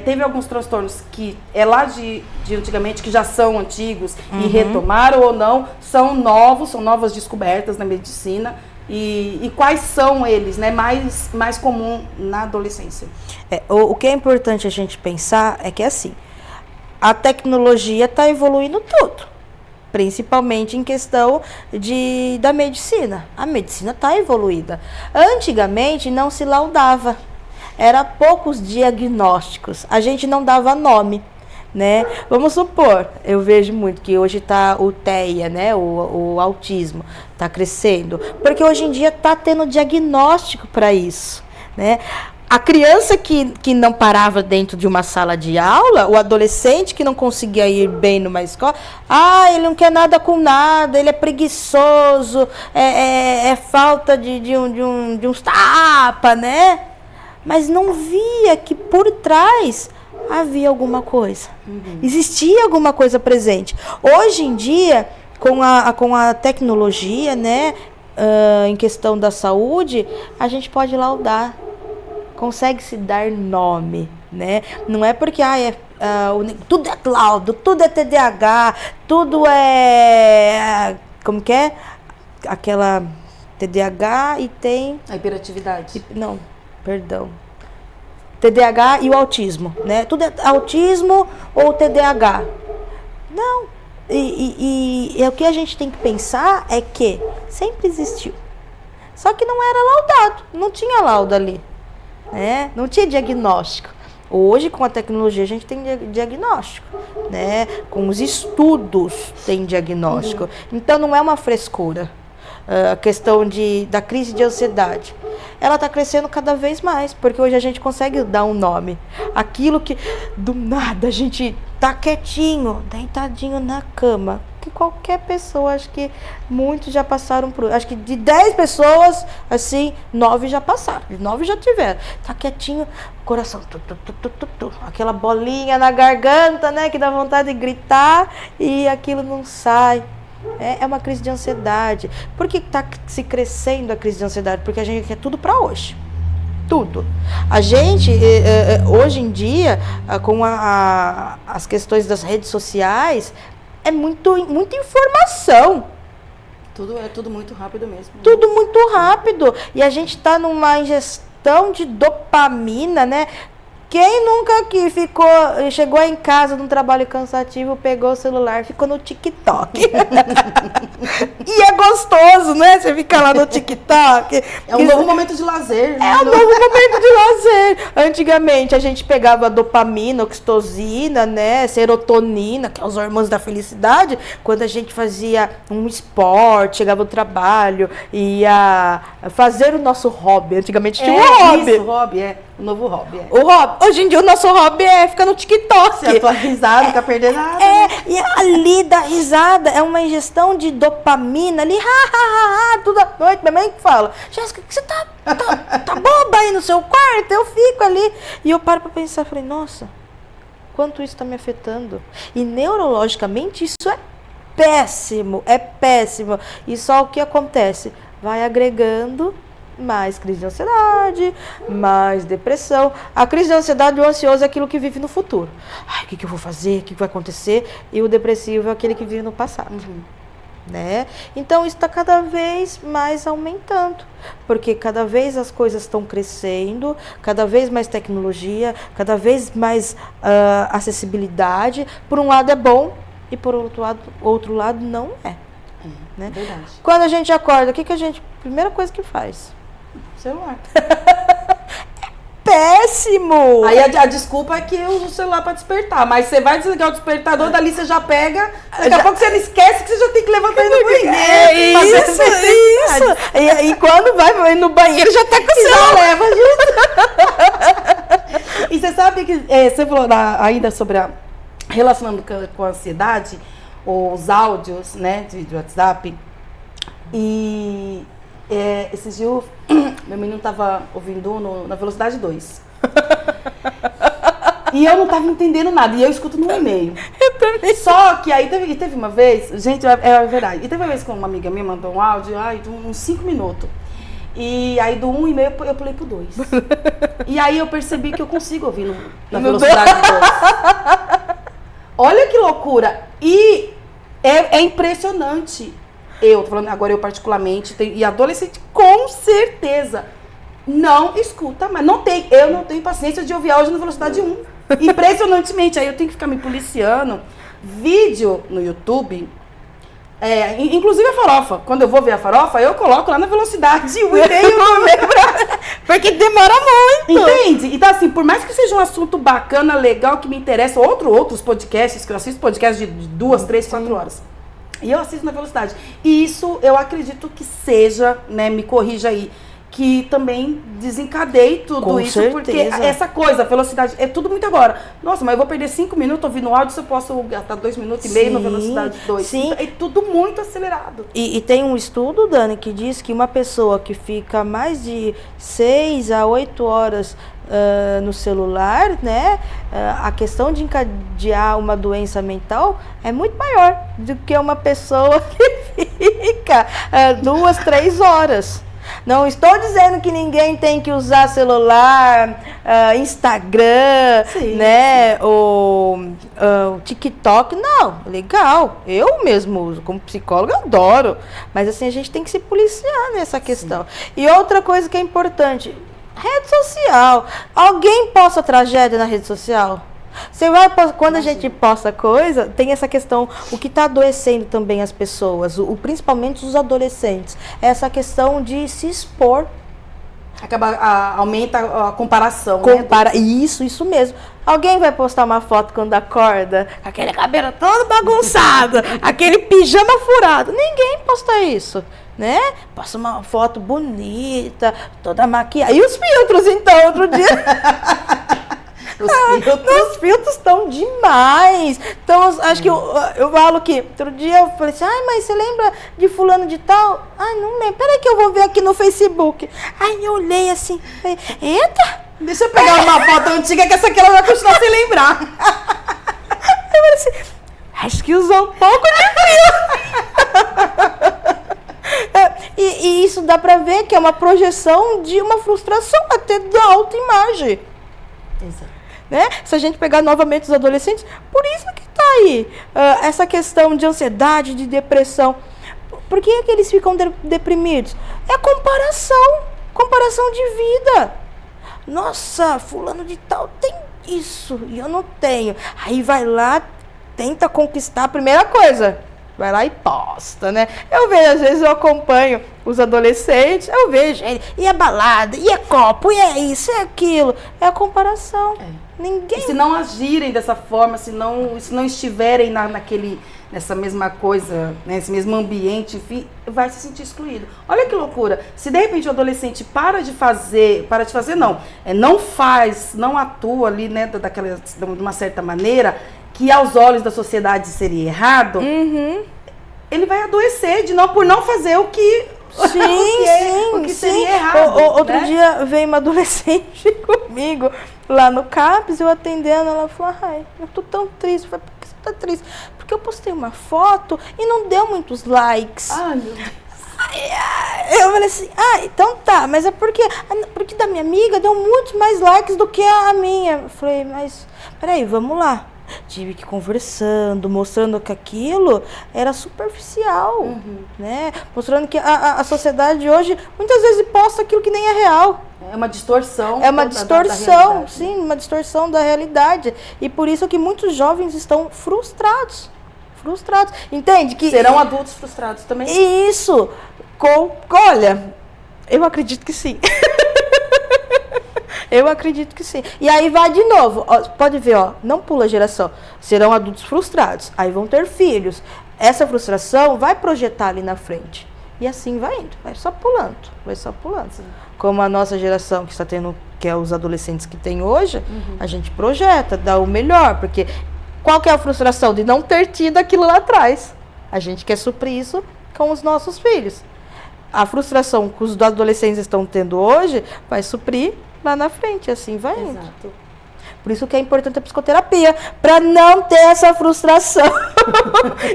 Teve alguns transtornos que lá de antigamente, que já são antigos e retomaram ou não. São novas descobertas na medicina. E quais são eles, né, mais comum na adolescência? O que é importante a gente pensar é que, assim, a tecnologia está evoluindo tudo, principalmente em questão da medicina. A medicina está evoluída. Antigamente não se laudava, era poucos diagnósticos, a gente não dava nome. Né? Vamos supor, eu vejo muito que hoje está o TEA, né? o autismo está crescendo, porque hoje em dia está tendo diagnóstico para isso, né? A criança que não parava dentro de uma sala de aula, o adolescente que não conseguia ir bem numa escola, ele não quer nada com nada, ele é preguiçoso, é falta de uns tapas, né? Mas não via que por trás havia alguma coisa. Existia alguma coisa presente. Hoje em dia, com a tecnologia, né, em questão da saúde, a gente pode laudar. Consegue se dar nome, né? Não é porque tudo é laudo, tudo é TDAH, tudo é... Como que é? Aquela TDAH e tem... A hiperatividade. Não, perdão. TDAH e o autismo, né? Tudo é autismo ou TDAH. Não. E o que a gente tem que pensar é que sempre existiu. Só que não era laudado, não tinha laudo ali, né? Não tinha diagnóstico. Hoje, com a tecnologia, a gente tem diagnóstico, né? Com os estudos tem diagnóstico. Então, não é uma frescura. A questão da crise de ansiedade, ela está crescendo cada vez mais, porque hoje a gente consegue dar um nome. Aquilo que do nada a gente tá quietinho, deitadinho na cama, que qualquer pessoa, acho que muitos já passaram por, acho que de 10 pessoas, assim, 9 já passaram, 9 já tiveram. Tá quietinho, coração, aquela bolinha na garganta, né, que dá vontade de gritar e aquilo não sai. É uma crise de ansiedade. Por que está se crescendo a crise de ansiedade? Porque a gente quer tudo para hoje. Tudo. A gente, hoje em dia, com as questões das redes sociais, é muita informação. Tudo muito rápido mesmo. Né? Tudo muito rápido. E a gente está numa ingestão de dopamina, né? Quem nunca aqui chegou em casa num trabalho cansativo, pegou o celular, ficou no TikTok. E é gostoso, né? Você fica lá no TikTok. É um novo momento de lazer. É um novo momento de lazer. Antigamente a gente pegava dopamina, oxitocina, né? Serotonina, que é os hormônios da felicidade, quando a gente fazia um esporte, chegava no trabalho, ia fazer o nosso hobby. Antigamente tinha um hobby. Isso, hobby, o novo hobby. O hobby. Hoje em dia o nosso hobby é ficar no TikTok. Você tua risada, não fica perdendo nada. E ali da risada é uma ingestão de dopamina ali, toda noite. Minha mãe fala, Jéssica, que você tá boba aí no seu quarto? Eu fico ali. E eu paro pra pensar, falei, nossa, quanto isso tá me afetando. E neurologicamente isso é péssimo. E só o que acontece? Vai agregando mais crise de ansiedade, mais depressão. A crise de ansiedade, o ansioso é aquilo que vive no futuro. Ai, o que eu vou fazer? O que vai acontecer? E o depressivo é aquele que vive no passado. Né? Então, isso está cada vez mais aumentando. Porque cada vez as coisas estão crescendo, cada vez mais tecnologia, cada vez mais acessibilidade. Por um lado é bom e por outro lado não é. Né? Verdade. Quando a gente acorda, primeira coisa que faz? Celular. Péssimo! Aí a desculpa é que eu uso o celular para despertar, mas você vai desligar o despertador, dali você já pega, daqui a pouco você não esquece que você já tem que levantar e ir no banheiro. Isso! E quando vai no banheiro já tá com o celular. Já leva junto. E você sabe que você falou ainda sobre relacionando com a ansiedade, os áudios, né, de WhatsApp, e esses dias meu menino tava ouvindo na velocidade 2. E eu não tava entendendo nada, e eu escuto no e-mail. Eu também. Só que aí teve uma vez, gente, é verdade, e teve uma vez que uma amiga minha mandou um áudio, de uns 5 minutos. E aí do 1,5 eu pulei pro 2. E aí eu percebi que eu consigo ouvir na velocidade 2. Olha que loucura! E é impressionante. Eu tô falando agora, eu particularmente, e adolescente com certeza não escuta mais. Eu não tenho paciência de ouvir áudio na velocidade 1. Impressionantemente. Aí eu tenho que ficar me policiando. Vídeo no YouTube, inclusive a farofa. Quando eu vou ver a farofa, eu coloco lá na velocidade 1,5. Porque demora muito. Entende? Então, assim, por mais que seja um assunto bacana, legal, que me interessa, outros podcasts, que eu assisto podcasts de 2, 3, 4 horas. E eu assisto na velocidade. E isso eu acredito que seja, né, me corrija aí, que também desencadeie tudo com isso. certeza. Porque essa coisa, a velocidade, é tudo muito agora. Nossa, mas eu vou perder 5 minutos ouvindo áudio, se eu posso gastar 2 minutos e meio na velocidade 2. Sim. Então, é tudo muito acelerado. E tem um estudo, Dani, que diz que uma pessoa que fica mais de 6 a 8 horas no celular, né, a questão de encadear uma doença mental é muito maior do que uma pessoa que fica 2, 3 horas. Não estou dizendo que ninguém tem que usar celular, Instagram, né, ou TikTok. Não, legal. Eu mesmo uso, como psicóloga, adoro. Mas assim, a gente tem que se policiar nessa questão. Sim. E outra coisa que é importante, rede social. Alguém posta tragédia na rede social? Você vai, quando a gente posta coisa, tem essa questão, o que está adoecendo também as pessoas, principalmente os adolescentes, é essa questão de se expor. Aumenta a comparação, né? Isso mesmo. Alguém vai postar uma foto quando acorda, aquele cabelo todo bagunçado, aquele pijama furado. Ninguém posta isso, né? Posta uma foto bonita, toda maquiada. E os filtros, então, outro dia... Os filtros estão demais. Então, acho que eu falo que outro dia eu falei assim, mas você lembra de fulano de tal? Não lembro. Peraí que eu vou ver aqui no Facebook. Aí eu olhei assim, falei, eita! Deixa eu pegar uma foto antiga que essa aqui ela vai continuar sem lembrar. Eu falei assim, acho que usou um pouco de frio. E isso dá pra ver que é uma projeção de uma frustração até da autoimagem. Exato. Né? Se a gente pegar novamente os adolescentes, por isso que está aí essa questão de ansiedade, de depressão. Por que é que eles ficam deprimidos? É comparação de vida. Nossa, fulano de tal tem isso e eu não tenho. Aí vai lá, tenta conquistar a primeira coisa. Vai lá e posta, né? Eu vejo, às vezes eu acompanho os adolescentes, eu vejo ele, e é balada, e é copo, e é isso, é aquilo. É a comparação. Ninguém... E se não agirem dessa forma, se não estiverem nessa mesma coisa, nesse mesmo ambiente, enfim, vai se sentir excluído. Olha que loucura. Se de repente o adolescente não faz, não atua ali, né, de uma certa maneira, que aos olhos da sociedade seria errado, ele vai adoecer por não fazer o que seria errado. Outro dia veio uma adolescente comigo lá no CAPS, eu atendendo, ela falou, ai, eu tô tão triste. Eu falei, por que você tá triste? Porque eu postei uma foto e não deu muitos likes. Ai, meu Deus. Eu falei assim, então tá, mas é porque da minha amiga deu muitos mais likes do que a minha. Eu falei, mas peraí, vamos lá. Tive que ir conversando, mostrando que aquilo era superficial, né? Mostrando que a sociedade hoje muitas vezes posta aquilo que nem é real. É uma distorção. É uma distorção, sim, uma distorção da realidade. E por isso que muitos jovens estão frustrados. Entende? Que serão adultos frustrados também? Isso. Olha, eu acredito que sim. Eu acredito que sim. E aí vai de novo. Ó, pode ver, não pula geração. Serão adultos frustrados. Aí vão ter filhos. Essa frustração vai projetar ali na frente. E assim vai indo. Vai só pulando. Sim. Como a nossa geração que está tendo, que é os adolescentes que tem hoje, a gente projeta, dá o melhor. Porque qual que é a frustração? De não ter tido aquilo lá atrás. A gente quer suprir isso com os nossos filhos. A frustração que os adolescentes estão tendo hoje vai suprir lá na frente, assim vai indo. Exato. Por isso que é importante a psicoterapia, para não ter essa frustração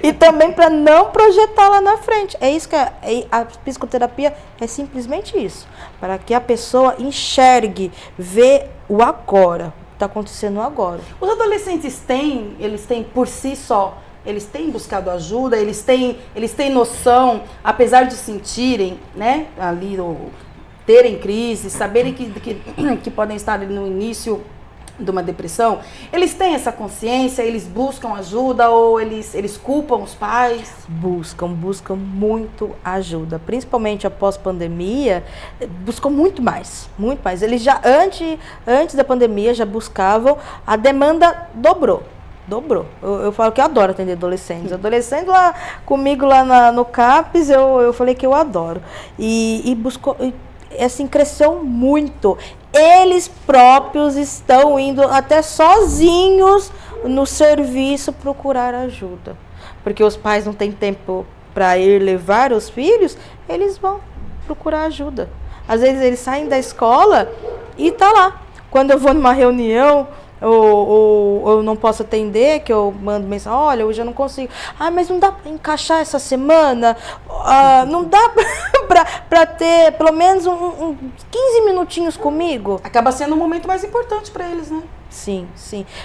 e também para não projetar lá na frente. É isso que a psicoterapia é simplesmente isso, para que a pessoa enxergue, vê o agora, o que está acontecendo agora. Os adolescentes eles têm por si só, eles têm buscado ajuda, eles têm noção, apesar de sentirem, né, ali terem crise, saberem que podem estar ali no início de uma depressão, eles têm essa consciência, eles buscam ajuda ou eles culpam os pais? Buscam muito ajuda, principalmente após pandemia, buscam muito mais. Eles já, antes da pandemia, já buscavam, a demanda dobrou. Eu falo que eu adoro atender adolescentes. Adolescente lá comigo lá no CAPS, eu falei que eu adoro. E buscou... assim, cresceu muito. Eles próprios estão indo até sozinhos no serviço procurar ajuda. Porque os pais não têm tempo para ir levar os filhos, eles vão procurar ajuda. Às vezes eles saem da escola e tá lá. Quando eu vou numa reunião, ou eu não posso atender, que eu mando mensagem, olha, hoje eu não consigo. Mas não dá para encaixar essa semana? Não dá para ter pelo menos uns 15 minutinhos comigo? Acaba sendo um momento mais importante para eles, né? Sim.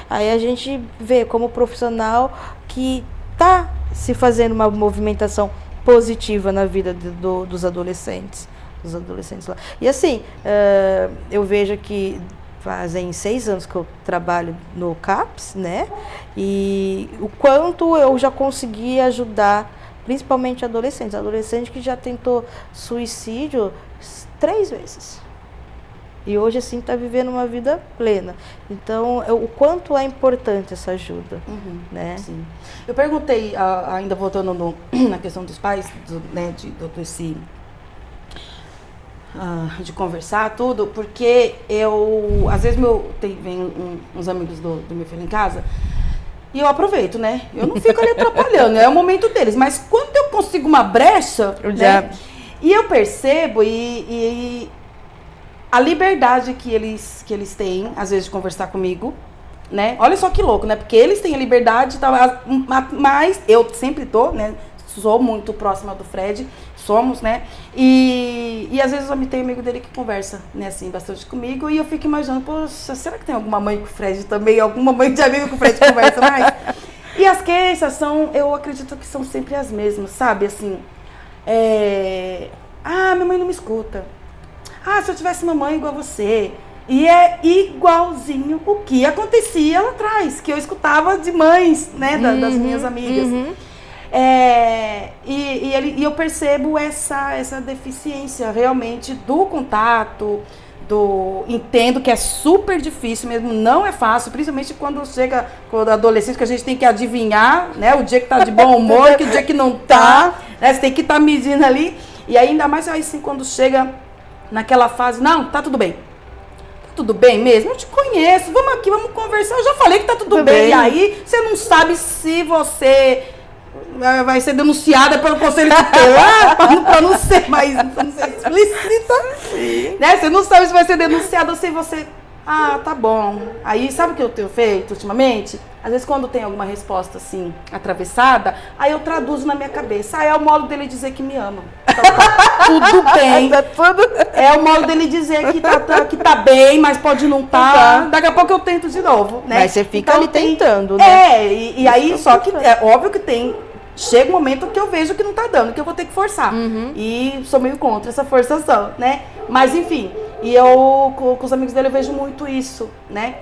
Aí a gente vê como profissional que tá se fazendo uma movimentação positiva na vida dos adolescentes. Lá. E assim, eu vejo que fazem 6 anos que eu trabalho no CAPS, né? E o quanto eu já consegui ajudar, principalmente adolescentes. Adolescente que já tentou suicídio 3 vezes. E hoje, assim, está vivendo uma vida plena. Então, o quanto é importante essa ajuda, né? Sim. Eu perguntei, ainda voltando na questão dos pais, de conversar tudo, porque às vezes vem uns amigos do meu filho em casa e eu aproveito, né? Eu não fico ali atrapalhando, é o momento deles, mas quando eu consigo uma brecha, né? E eu percebo e a liberdade que eles têm, às vezes, de conversar comigo, né? Olha só que louco, né? Porque eles têm a liberdade, mas eu sempre tô, né? Sou muito próxima do Fred, somos, né? E às vezes eu tenho amigo dele que conversa, né, assim, bastante comigo, e eu fico imaginando, poxa, será que tem alguma mãe com o Fred também? Alguma mãe de amigo com o Fred conversa mais? E as queixas eu acredito que são sempre as mesmas, sabe? Assim, minha mãe não me escuta. Se eu tivesse uma mãe igual a você, E é igualzinho o que acontecia lá atrás, que eu escutava de mães, né, das minhas amigas. E eu percebo essa deficiência realmente do contato, entendo que é super difícil mesmo, não é fácil, principalmente quando adolescente, que a gente tem que adivinhar, né, o dia que tá de bom humor, que o dia que não tá, né, você tem que estar medindo ali, e ainda mais assim, quando chega naquela fase, não, tá tudo bem. Tá tudo bem mesmo? Eu te conheço, vamos aqui, vamos conversar, eu já falei que tá tudo bem. E aí, você não sabe se você vai ser denunciada pelo Conselho Tutelar, para não ser explícita, né? Você não sabe se vai ser denunciada ou se você... Ah, tá bom. Aí, sabe o que eu tenho feito ultimamente? Às vezes, quando tem alguma resposta, assim, atravessada, aí eu traduzo na minha cabeça. Aí é o modo dele dizer que me ama. Então, tá tudo bem. É o modo dele dizer que tá bem, mas pode não tá. Daqui a pouco eu tento de novo, né? Mas você fica então, ali tentando, né? E aí, só que é óbvio que chega um momento que eu vejo que não tá dando, que eu vou ter que forçar. E sou meio contra essa forçação, né? Mas, enfim, e eu, com os amigos dele, eu vejo muito isso, né?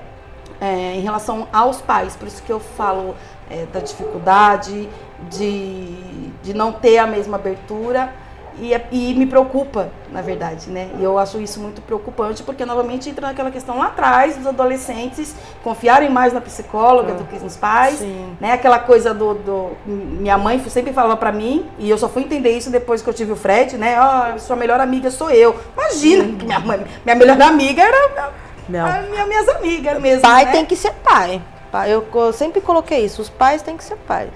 Em relação aos pais. Por isso que eu falo da dificuldade de não ter a mesma abertura. E me preocupa, na verdade, né? E eu acho isso muito preocupante, porque novamente entra naquela questão lá atrás dos adolescentes confiarem mais na psicóloga do que nos pais, né? Aquela coisa minha mãe sempre falava pra mim, e eu só fui entender isso depois que eu tive o Fred, né? Sua melhor amiga sou eu. Imagina que minha melhor amiga era minhas amigas mesmo. Pai, né? Tem que ser pai. Eu sempre coloquei isso, os pais têm que ser pais.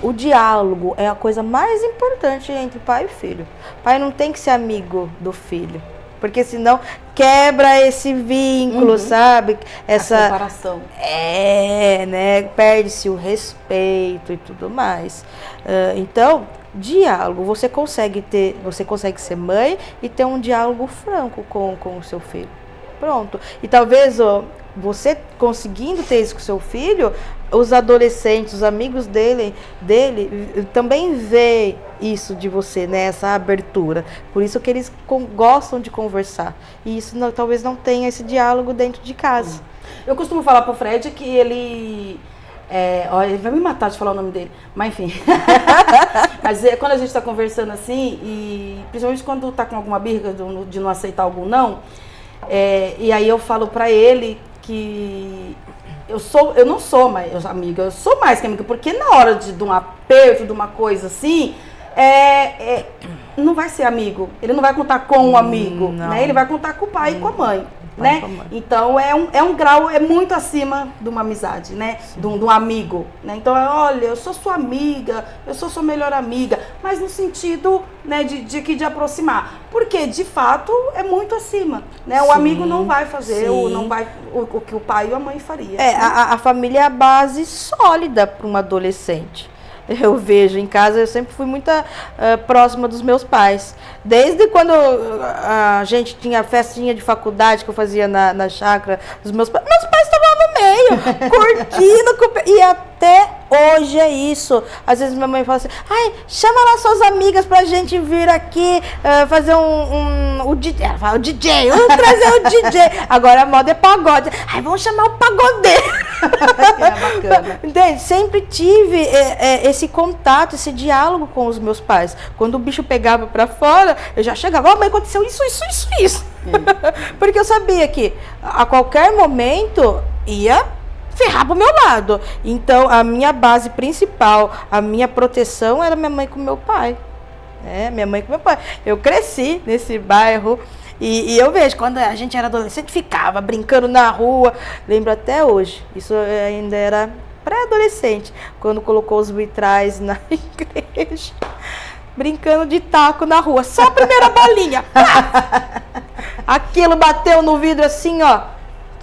O diálogo é a coisa mais importante entre pai e filho. Pai não tem que ser amigo do filho, porque senão quebra esse vínculo, sabe? Essa comparação. Né? Perde-se o respeito e tudo mais. Então, diálogo, você consegue ser mãe e ter um diálogo franco com o seu filho. Pronto. E talvez você conseguindo ter isso com seu filho, os adolescentes, os amigos dele também vê isso de você, né? Essa abertura. Por isso que eles gostam de conversar. E isso talvez não tenha esse diálogo dentro de casa. Eu costumo falar pro Fred que ele... ele vai me matar de falar o nome dele, mas enfim. Mas quando a gente está conversando assim, e principalmente quando tá com alguma birra de não aceitar algum não, e aí eu falo pra ele que eu não sou mais amiga, eu sou mais que amiga, porque na hora de um aperto, de uma coisa assim, não vai ser amigo, ele não vai contar com um amigo, né? Ele vai contar com o pai e com a mãe. Né? Então é um grau, muito acima de uma amizade, né? De um amigo, né? Então olha, eu sou sua amiga, eu sou sua melhor amiga, mas no sentido, né, de aproximar, porque de fato é muito acima, né? O amigo não vai fazer o que o pai e a mãe faria. Né? A família é a base sólida para um adolescente. Eu vejo em casa, eu sempre fui muito próxima dos meus pais. Desde quando a gente tinha festinha de faculdade que eu fazia na chácara dos meus pais. Meus pais estavam no meio, curtindo. E até hoje é isso. Às vezes minha mãe fala assim, chama lá suas amigas pra gente vir aqui fazer o DJ. Ela fala, o DJ, vamos trazer o DJ. Agora a moda é pagode. Vamos chamar o pagodeiro. É bacana. Entende? Sempre tive esse contato, esse diálogo com os meus pais. Quando o bicho pegava pra fora, eu já chegava, mas aconteceu isso. Porque eu sabia que a qualquer momento ia ferrar pro meu lado. Então, a minha base principal, a minha proteção era minha mãe com meu pai. Minha mãe com meu pai. Eu cresci nesse bairro. E eu vejo, quando a gente era adolescente, ficava brincando na rua. Lembro até hoje. Isso ainda era pré-adolescente. Quando colocou os vitrais na igreja. Brincando de taco na rua. Só a primeira bolinha. Aquilo bateu no vidro assim, ó.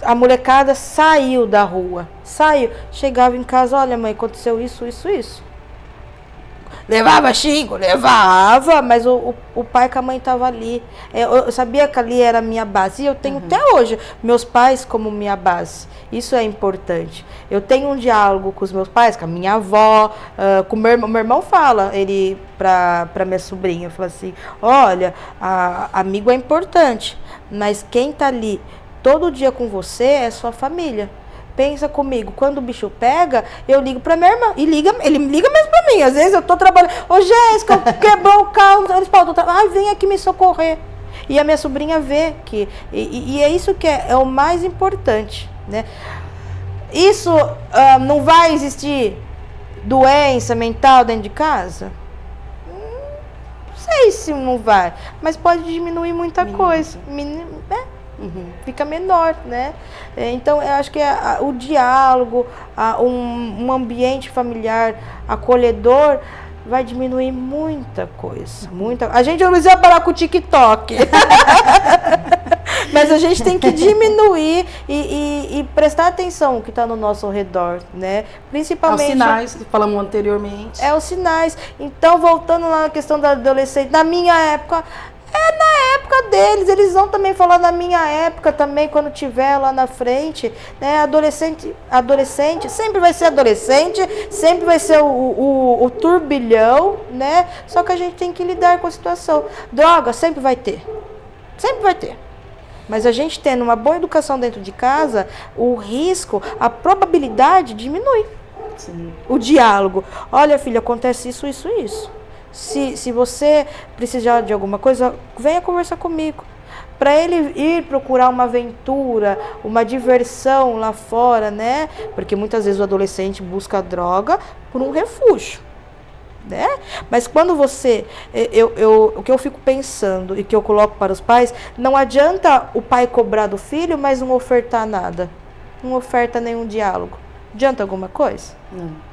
A molecada saiu da rua. Saiu. Chegava em casa, olha mãe, aconteceu isso. Levava xingo? Levava, mas o pai com a mãe estavam ali. Eu sabia que ali era a minha base. E eu tenho até hoje meus pais como minha base. Isso é importante. Eu tenho um diálogo com os meus pais, com a minha avó, com o meu irmão fala, ele pra minha sobrinha, fala assim, olha, amigo é importante, mas quem tá ali todo dia com você é sua família. Pensa comigo, quando o bicho pega, eu ligo pra minha irmã. Ele liga mesmo pra mim. Às vezes eu tô trabalhando. Ô, Jéssica, quebrou o carro. Eles falam, ai, vem aqui me socorrer. E a minha sobrinha vê que... E é isso que é o mais importante, né? Isso não vai existir doença mental dentro de casa? Não sei se não vai. Mas pode diminuir muita coisa. Fica menor, né? Então, eu acho que o diálogo, um ambiente familiar acolhedor vai diminuir muita coisa. A gente não precisa parar com o TikTok. Mas a gente tem que diminuir e prestar atenção no que está no nosso redor, né? Principalmente... Os sinais que falamos anteriormente. Os sinais. Então, voltando lá na questão da adolescente, na minha época... na época deles, eles vão também falar na minha época também, quando tiver lá na frente, né? Adolescente sempre vai ser adolescente, sempre vai ser o turbilhão, né? Só que a gente tem que lidar com a situação. Droga, sempre vai ter. Sempre vai ter. Mas a gente tendo uma boa educação dentro de casa, o risco, a probabilidade diminui. Sim. O diálogo. Olha, filha, acontece isso, isso, isso. Se você precisar de alguma coisa, venha conversar comigo. Para ele ir procurar uma aventura, uma diversão lá fora, né? Porque muitas vezes o adolescente busca a droga por um refúgio, né? Mas quando você... o que eu fico pensando e que eu coloco para os pais, não adianta o pai cobrar do filho, mas não ofertar nada. Não oferta nenhum diálogo. Adianta alguma coisa? Não.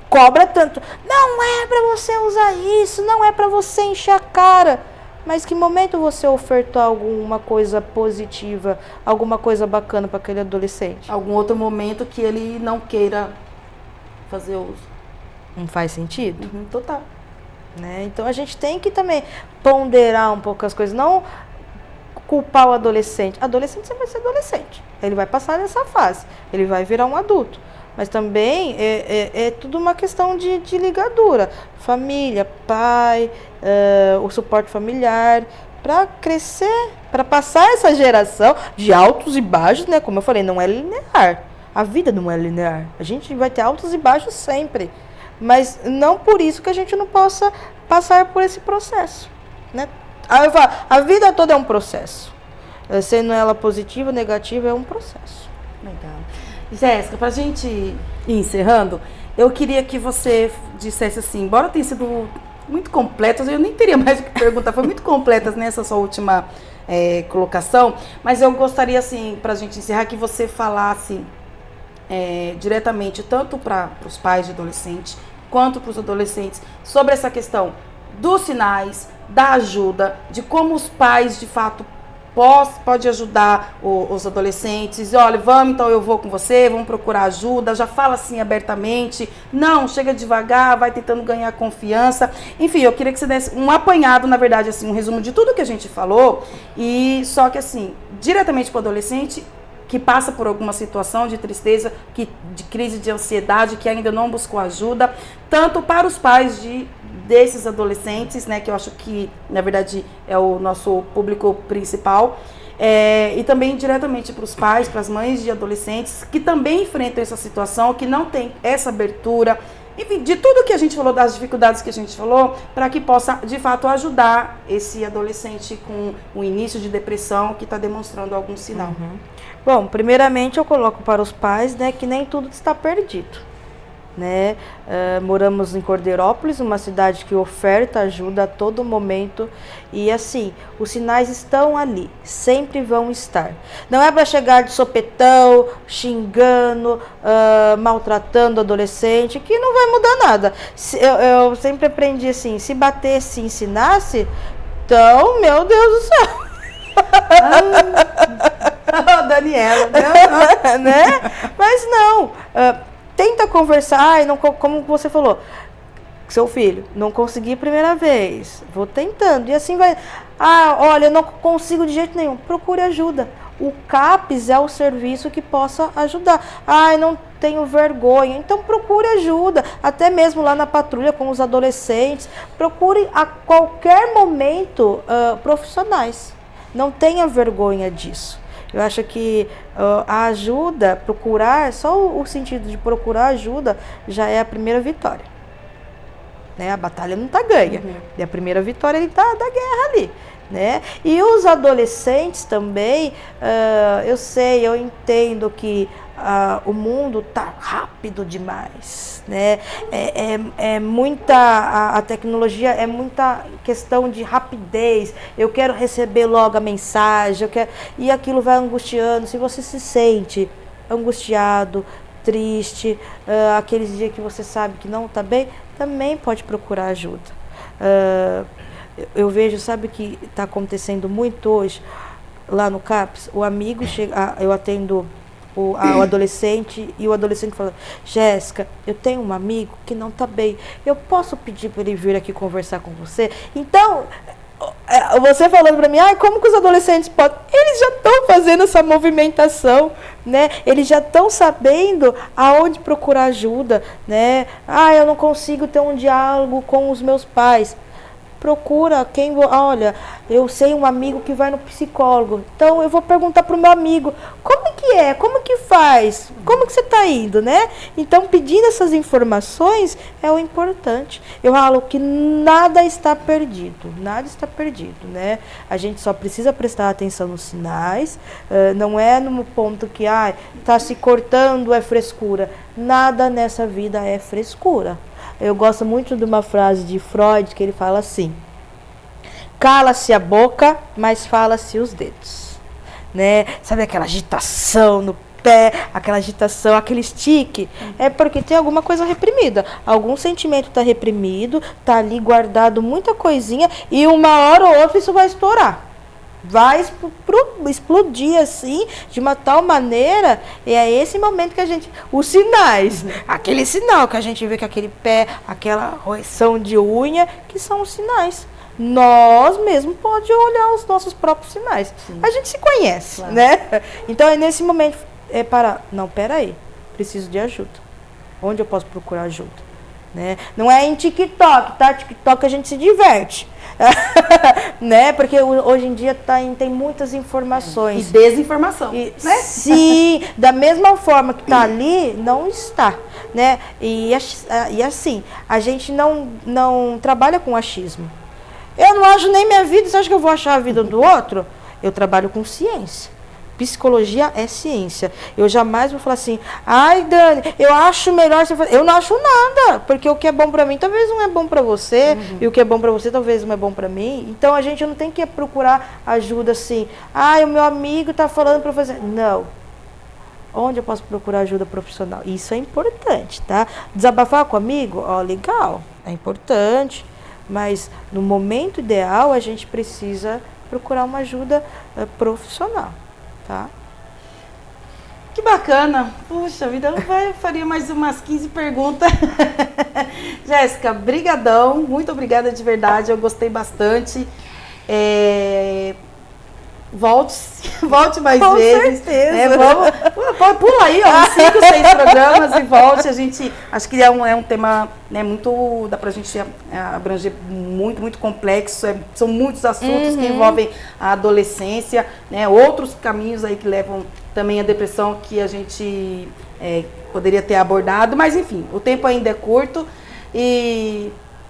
Cobra tanto. Não é para você usar isso, não é para você encher a cara. Mas que momento você ofertou alguma coisa positiva, alguma coisa bacana para aquele adolescente? Algum outro momento que ele não queira fazer uso. Não faz sentido? Total. Né? Então a gente tem que também ponderar um pouco as coisas, não culpar o adolescente. Adolescente sempre vai ser adolescente. Ele vai passar nessa fase, ele vai virar um adulto. Mas também é tudo uma questão de ligadura. Família, pai, o suporte familiar, para crescer, para passar essa geração de altos e baixos, né? Como eu falei, não é linear. A vida não é linear. A gente vai ter altos e baixos sempre. Mas não por isso que a gente não possa passar por esse processo, né? Aí eu falo, a vida toda é um processo. Sendo ela positiva, negativa, é um processo. Legal. Jéssica, para a gente ir encerrando, eu queria que você dissesse assim, embora tenha sido muito completas, eu nem teria mais o que perguntar, foi muito completas nessa sua última colocação, mas eu gostaria, assim, para a gente encerrar, que você falasse diretamente, tanto para os pais de adolescentes, quanto para os adolescentes, sobre essa questão dos sinais, da ajuda, de como os pais, de fato, pode ajudar os adolescentes. Olha, vamos, então eu vou com você, vamos procurar ajuda, já fala assim abertamente, não, chega devagar, vai tentando ganhar confiança. Enfim, eu queria que você desse um apanhado, na verdade, assim, um resumo de tudo que a gente falou, e só que assim, diretamente para o adolescente que passa por alguma situação de tristeza, de crise de ansiedade, que ainda não buscou ajuda, tanto para os pais desses adolescentes, né, que eu acho que, na verdade, é o nosso público principal, e também diretamente para os pais, para as mães de adolescentes, que também enfrentam essa situação, que não tem essa abertura, enfim, de tudo que a gente falou, das dificuldades que a gente falou, para que possa, de fato, ajudar esse adolescente com o início de depressão, que está demonstrando algum sinal. Uhum. Bom, primeiramente eu coloco para os pais, né, que nem tudo está perdido. Né? Moramos em Cordeirópolis, uma cidade que oferta ajuda a todo momento, e assim, os sinais estão ali, sempre vão estar. Não é para chegar de sopetão, xingando, maltratando o adolescente, que não vai mudar nada. Eu sempre aprendi assim, se batesse, ensinasse, então, meu Deus do céu. Daniela, né? Mas não, tenta conversar, como você falou, seu filho, não consegui a primeira vez, vou tentando, e assim vai. Olha, eu não consigo de jeito nenhum, procure ajuda. O CAPS é o serviço que possa ajudar. Eu não tenho vergonha, então procure ajuda, até mesmo lá na patrulha com os adolescentes, procure a qualquer momento profissionais, não tenha vergonha disso. Eu acho que a ajuda, procurar, só o sentido de procurar ajuda já é a primeira vitória. Né? A batalha não está ganha. E a primeira vitória ele tá da guerra ali. Né? E os adolescentes também, eu sei, eu entendo que o mundo tá rápido demais, né? É muita, a tecnologia é muita questão de rapidez. Eu quero receber logo a mensagem, e aquilo vai angustiando. Se você se sente angustiado, triste, aqueles dias que você sabe que não está bem, também pode procurar ajuda. Eu vejo, sabe o que está acontecendo muito hoje lá no CAPS? O amigo chega, eu atendo o adolescente, e o adolescente fala: Jéssica, eu tenho um amigo que não está bem, eu posso pedir para ele vir aqui conversar com você? Então, você falando para mim, como que os adolescentes podem? Eles já estão fazendo essa movimentação, né? Eles já estão sabendo aonde procurar ajuda, né? Eu não consigo ter um diálogo com os meus pais. Procura olha, eu sei um amigo que vai no psicólogo, então eu vou perguntar pro meu amigo, como que faz, como que você está indo, né? Então, pedindo essas informações é o importante. Eu falo que nada está perdido, né? A gente só precisa prestar atenção nos sinais, não é no ponto que, tá se cortando, é frescura. Nada nessa vida é frescura. Eu gosto muito de uma frase de Freud, que ele fala assim: cala-se a boca, mas fala-se os dedos. Né? Sabe aquela agitação no pé, aquela agitação, aquele estique? É porque tem alguma coisa reprimida. Algum sentimento está reprimido, está ali guardado muita coisinha, e uma hora ou outra isso vai estourar. Vai explodir assim, de uma tal maneira, e é esse momento que a gente, os sinais, aquele sinal que a gente vê, que aquele pé, aquela roição de unha, que são os sinais. Nós mesmos podemos olhar os nossos próprios sinais. Sim. A gente se conhece, claro, né? Então é nesse momento, parar, não, peraí, preciso de ajuda. Onde eu posso procurar ajuda? Né? Não é em TikTok, tá? TikTok a gente se diverte. Né? Porque hoje em dia tem muitas informações. E desinformação. Né? Sim, da mesma forma que está ali, não está. Né? E assim, a gente não trabalha com achismo. Eu não acho nem minha vida, você acha que eu vou achar a vida do outro? Eu trabalho com ciência. Psicologia é ciência. Eu jamais vou falar assim: Dani, eu acho melhor você fazer. Eu não acho nada, porque o que é bom para mim talvez não é bom para você, e o que é bom para você talvez não é bom para mim. Então a gente não tem que procurar ajuda assim: o meu amigo está falando para fazer. Não. Onde eu posso procurar ajuda profissional? Isso é importante, tá? Desabafar com amigo, legal, é importante, mas no momento ideal a gente precisa procurar uma ajuda profissional. Tá? Que bacana. Puxa vida, eu faria mais umas 15 perguntas. Jéssica, brigadão, muito obrigada de verdade, eu gostei bastante. Volte mais com vezes. Com certeza. Pula aí, uns 5, 6 programas e volte. A gente, acho que é um tema, né, muito, dá pra gente abranger muito, muito complexo. São muitos assuntos que envolvem a adolescência, né, outros caminhos aí que levam também à depressão que a gente poderia ter abordado. Mas enfim, o tempo ainda é curto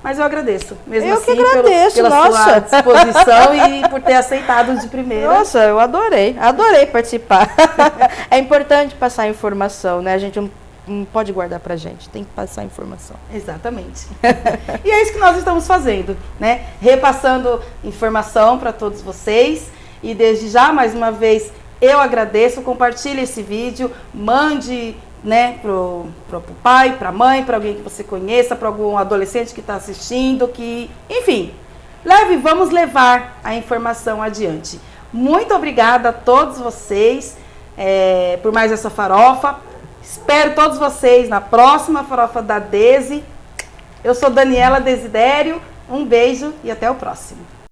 mas eu agradeço, mesmo assim, pela sua disposição e por ter aceitado de primeira. Nossa, eu adorei participar. É importante passar informação, né? A gente não pode guardar pra gente, tem que passar informação. Exatamente. E é isso que nós estamos fazendo, né? Repassando informação para todos vocês. E desde já, mais uma vez, eu agradeço. Compartilhe esse vídeo, mande, né, pro pai, pra mãe, para alguém que você conheça, para algum adolescente que está assistindo, enfim, vamos levar a informação adiante. Muito obrigada a todos vocês por mais essa farofa. Espero todos vocês na próxima farofa da Desi. Eu sou Daniela Desidério, um beijo e até o próximo.